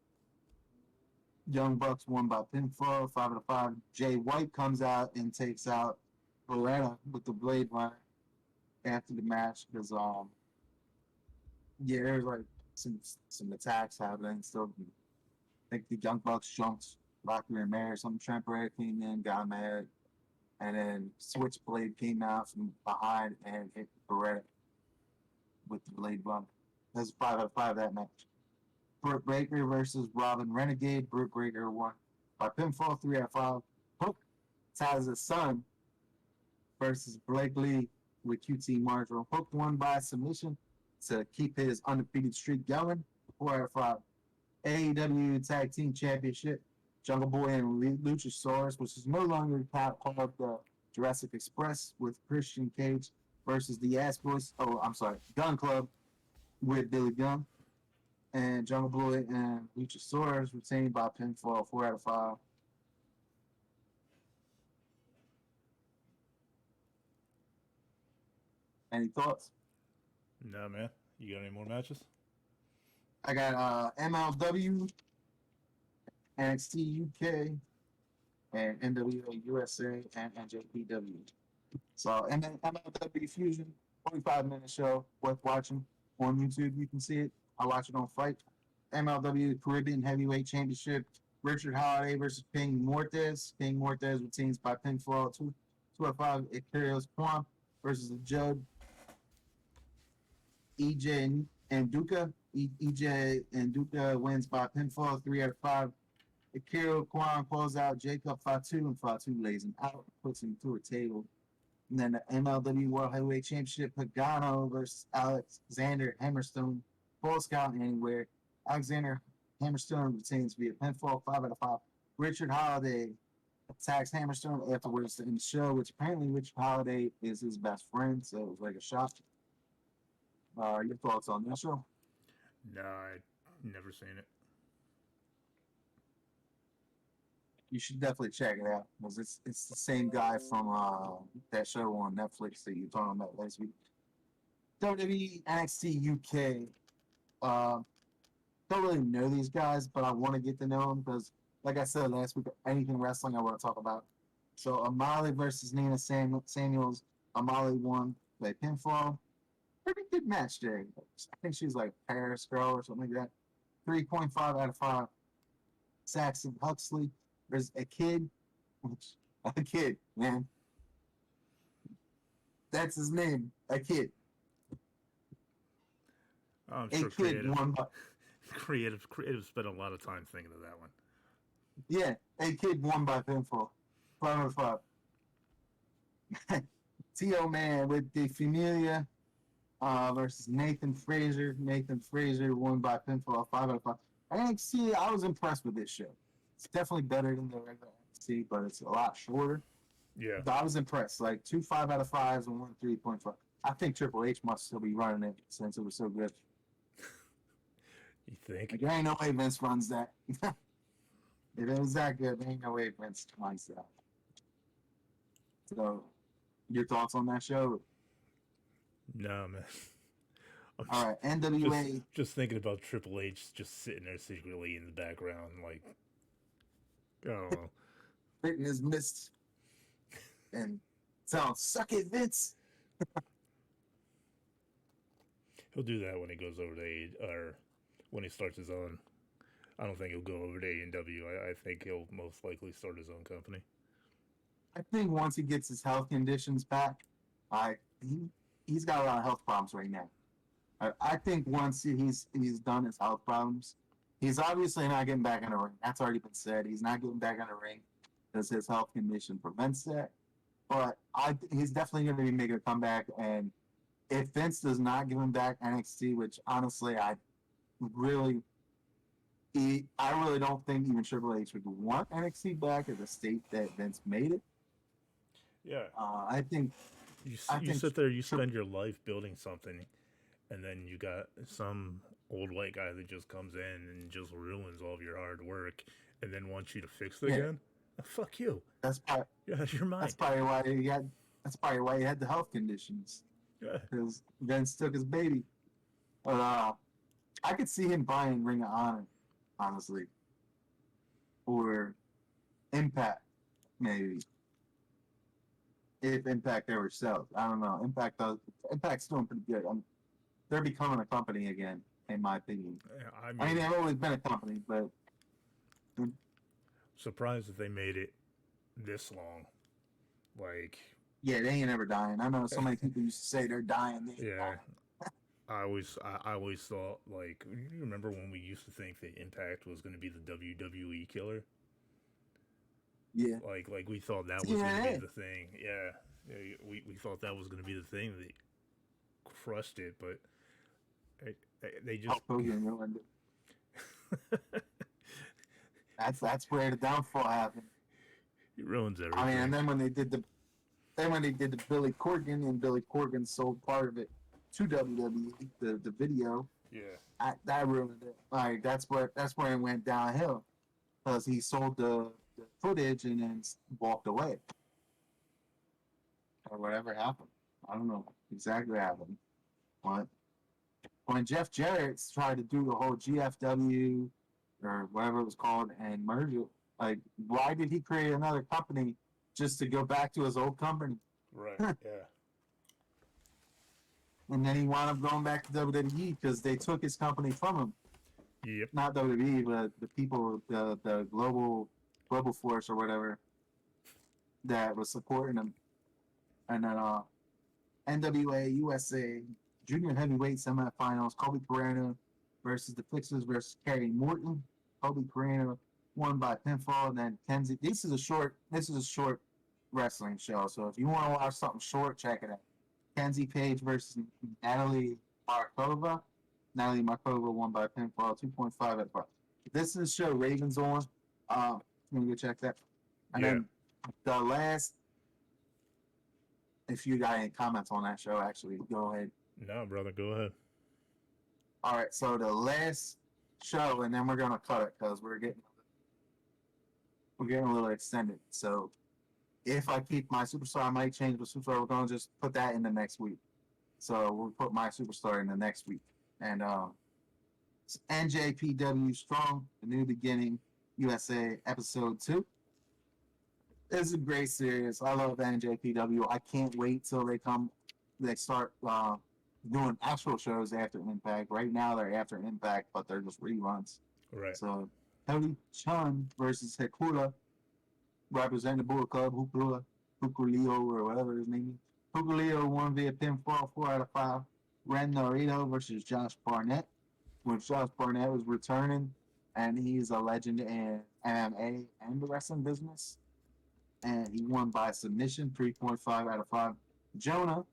Young Bucks won by pinfall, 5-5. Jay White comes out and takes out Beretta with the blade runner after the match because there's like some attacks happening. So I think the Young Bucks jumped Rocky Romero. Some Trent Beretta came in, got mad, and then Switchblade came out from behind and hit Beretta with the blade runner. That's 5-5 that match. Britt Baker versus Robin Renegade. Britt Baker won by pinfall, 3-5. Hook Taz's son versus Blake Lee with QT Marshall. Hook won by submission to keep his undefeated streak going, 4-5. AEW Tag Team Championship. Jungle Boy and Luchasaurus, which is no longer part of the Jurassic Express, with Christian Cage versus the Ass Boys. Gun Club with Billy Gunn. And Jungle Boy and Luchasaurus retained by pinfall, 4-5. Any thoughts? No, man. You got any more matches? I got MLW, NXT UK, and NWA USA, and NJPW. So MLW Fusion, 45-minute show, worth watching on YouTube. You can see it. I watch it on Fight. MLW Caribbean Heavyweight Championship. Richard Holiday versus King Mortez. King Mortez retains by pinfall, 2-5. Ikarios Kwon versus the Judd. EJ and Duca. EJ and Duca wins by pinfall, 3-5. Akira Kwon calls out Jacob Fatu, and Fatu lays him out, puts him through a table. And then the MLW World Heavyweight Championship, Pagano versus Alexander Hammerstone. Full Scout Anywhere. Alexander Hammerstone retains via pinfall, 5-5. Richard Holiday attacks Hammerstone afterwards in the show, which apparently Richard Holiday is his best friend, so it was like a shock. Your thoughts on that show? No, I never seen it. You should definitely check it out because it's the same guy from that show on Netflix that you were talking about last week. WWE NXT UK. Don't really know these guys, but I want to get to know them because, like I said last week, anything wrestling I want to talk about. So Amali versus Nina Samuels. Amali won by pinfall. Pretty good match there. I think she's like Paris girl or something like that. 3.5/5. Saxon Huxley. There's a kid, man. That's his name, a kid. I'm sure creative spent a lot of time thinking of that one. Yeah, a kid won by pinfall, 5/5. T.O. Man with the Familia versus Nathan Frazier. Nathan Frazier won by pinfall, 5/5. NXT, I was impressed with this show. It's definitely better than the regular NXT, but it's a lot shorter. Yeah. But I was impressed. Like 2 5/5s and 1 3.5. I think Triple H must still be running it since it was so good. You think? Like, there ain't no way Vince runs that. If it was that good, there ain't no way Vince runs that. So, your thoughts on that show? No, man. All right, NWA. Just thinking about Triple H just sitting there secretly in the background, like, I don't know. Hitting his mist and sounds, suck it, Vince. He'll do that when he goes over to or when he starts his own. I don't think he'll go over to AEW. I think he'll most likely start his own company. I think once he gets his health conditions back, he's got a lot of health problems right now. I think once he's done his health problems, he's obviously not getting back in the ring. That's already been said. He's not getting back in the ring because his health condition prevents that. But he's definitely going to be making a comeback. And if Vince does not give him back NXT, which honestly I really don't think even Triple H would want NXT back at the state that Vince made it. Yeah. I think you sit there, you spend your life building something, and then you got some old white guy that just comes in and just ruins all of your hard work, and then wants you to fix it Yeah, again. Fuck you. that's probably You're out of your that's mind. probably why he had that's probably why he had the health conditions Yeah. because Vince took his baby. But I could see him buying Ring of Honor, honestly, or Impact maybe if Impact ever sells. I don't know. Impact's doing pretty good. They're becoming a company again, in my opinion. I mean, they've always been a company, but surprised that they made it this long. Like, yeah, they ain't ever dying. I know so many people used to say they're dying. They ain't yeah. dying. I always thought, like, you remember when we used to think that Impact was going to be the WWE killer? Yeah. Like we thought that was going to be the thing. Yeah, we thought that was going to be the thing that crushed it, but they just Hulk Hogan ruined it. That's where the downfall happened. He ruins everything. I mean, and then when they did the Billy Corgan, and Billy Corgan sold part of it to WWE, the video. Yeah. That ruined it. Like that's where it went downhill because he sold the footage and then walked away, or whatever happened. I don't know exactly what happened, but when Jeff Jarrett tried to do the whole GFW or whatever it was called and merge it, like why did he create another company just to go back to his old company? Right. Yeah. And then he wound up going back to WWE because they took his company from him. Yep. Not WWE, but the people, the global force or whatever that was supporting him. And then NWA USA Junior Heavyweight Semifinals: Colby Corino versus the Fixers versus Kerry Morton. Colby Corino won by pinfall. And then Kenzie. This is a short wrestling show. So if you want to watch something short, check it out. Kenzie Page versus Natalie Markova. Natalie Markova won by pinfall, 2.5 out of 5. This is the show Ravens on. I'm gonna go check that. And then the last, if you got any comments on that show, actually, go ahead. No, brother, go ahead. All right, so the last show, and then we're gonna cut it because we're getting a little extended. So if I keep my superstar, I might change the superstar. We're gonna just put that in the next week. So we'll put my superstar in the next week. And it's NJPW Strong, The New Beginning, USA, Episode 2. It's a great series. I love NJPW. I can't wait till they start doing actual shows after Impact. Right now they're after Impact, but they're just reruns. Right. So Tony Chun versus Hekula, representing the Bullet Club, Hukuleo, or whatever his name is. Hukuleo won via pinfall, 4 out of 5. Ren Narito versus Josh Barnett, which Josh Barnett was returning, and he's a legend in MMA and the wrestling business. And he won by submission, 3.5 out of 5. Jonah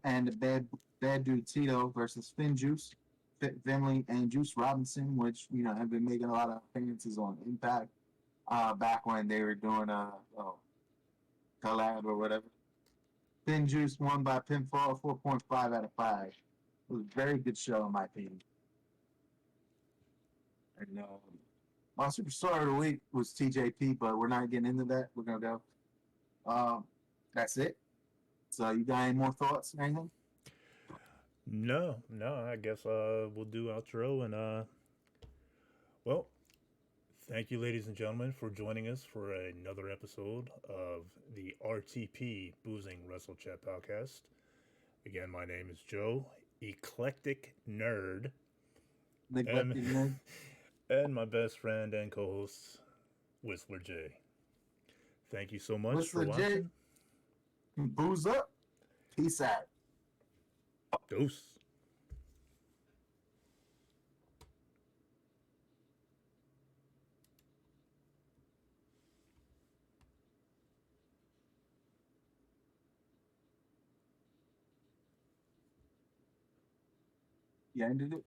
and the bad dude Tito versus Finn Juice, Finley and Juice Robinson, which have been making a lot of appearances on Impact back when they were doing a collab or whatever. Finn Juice won by pinfall, 4.5 out of 5. It was a very good show in my opinion. And my superstar of the week was TJP, but we're not getting into that. We're gonna go. That's it. So you got any more thoughts or anything? No. I guess we'll do outro and well, thank you, ladies and gentlemen, for joining us for another episode of the RTP Boozing Wrestle Chat podcast. Again, my name is Joe, Eclectic Nerd. And my best friend and co-host, whislerj. Thank you so much for watching. Booze up. Peace out. Deuce. You ended it?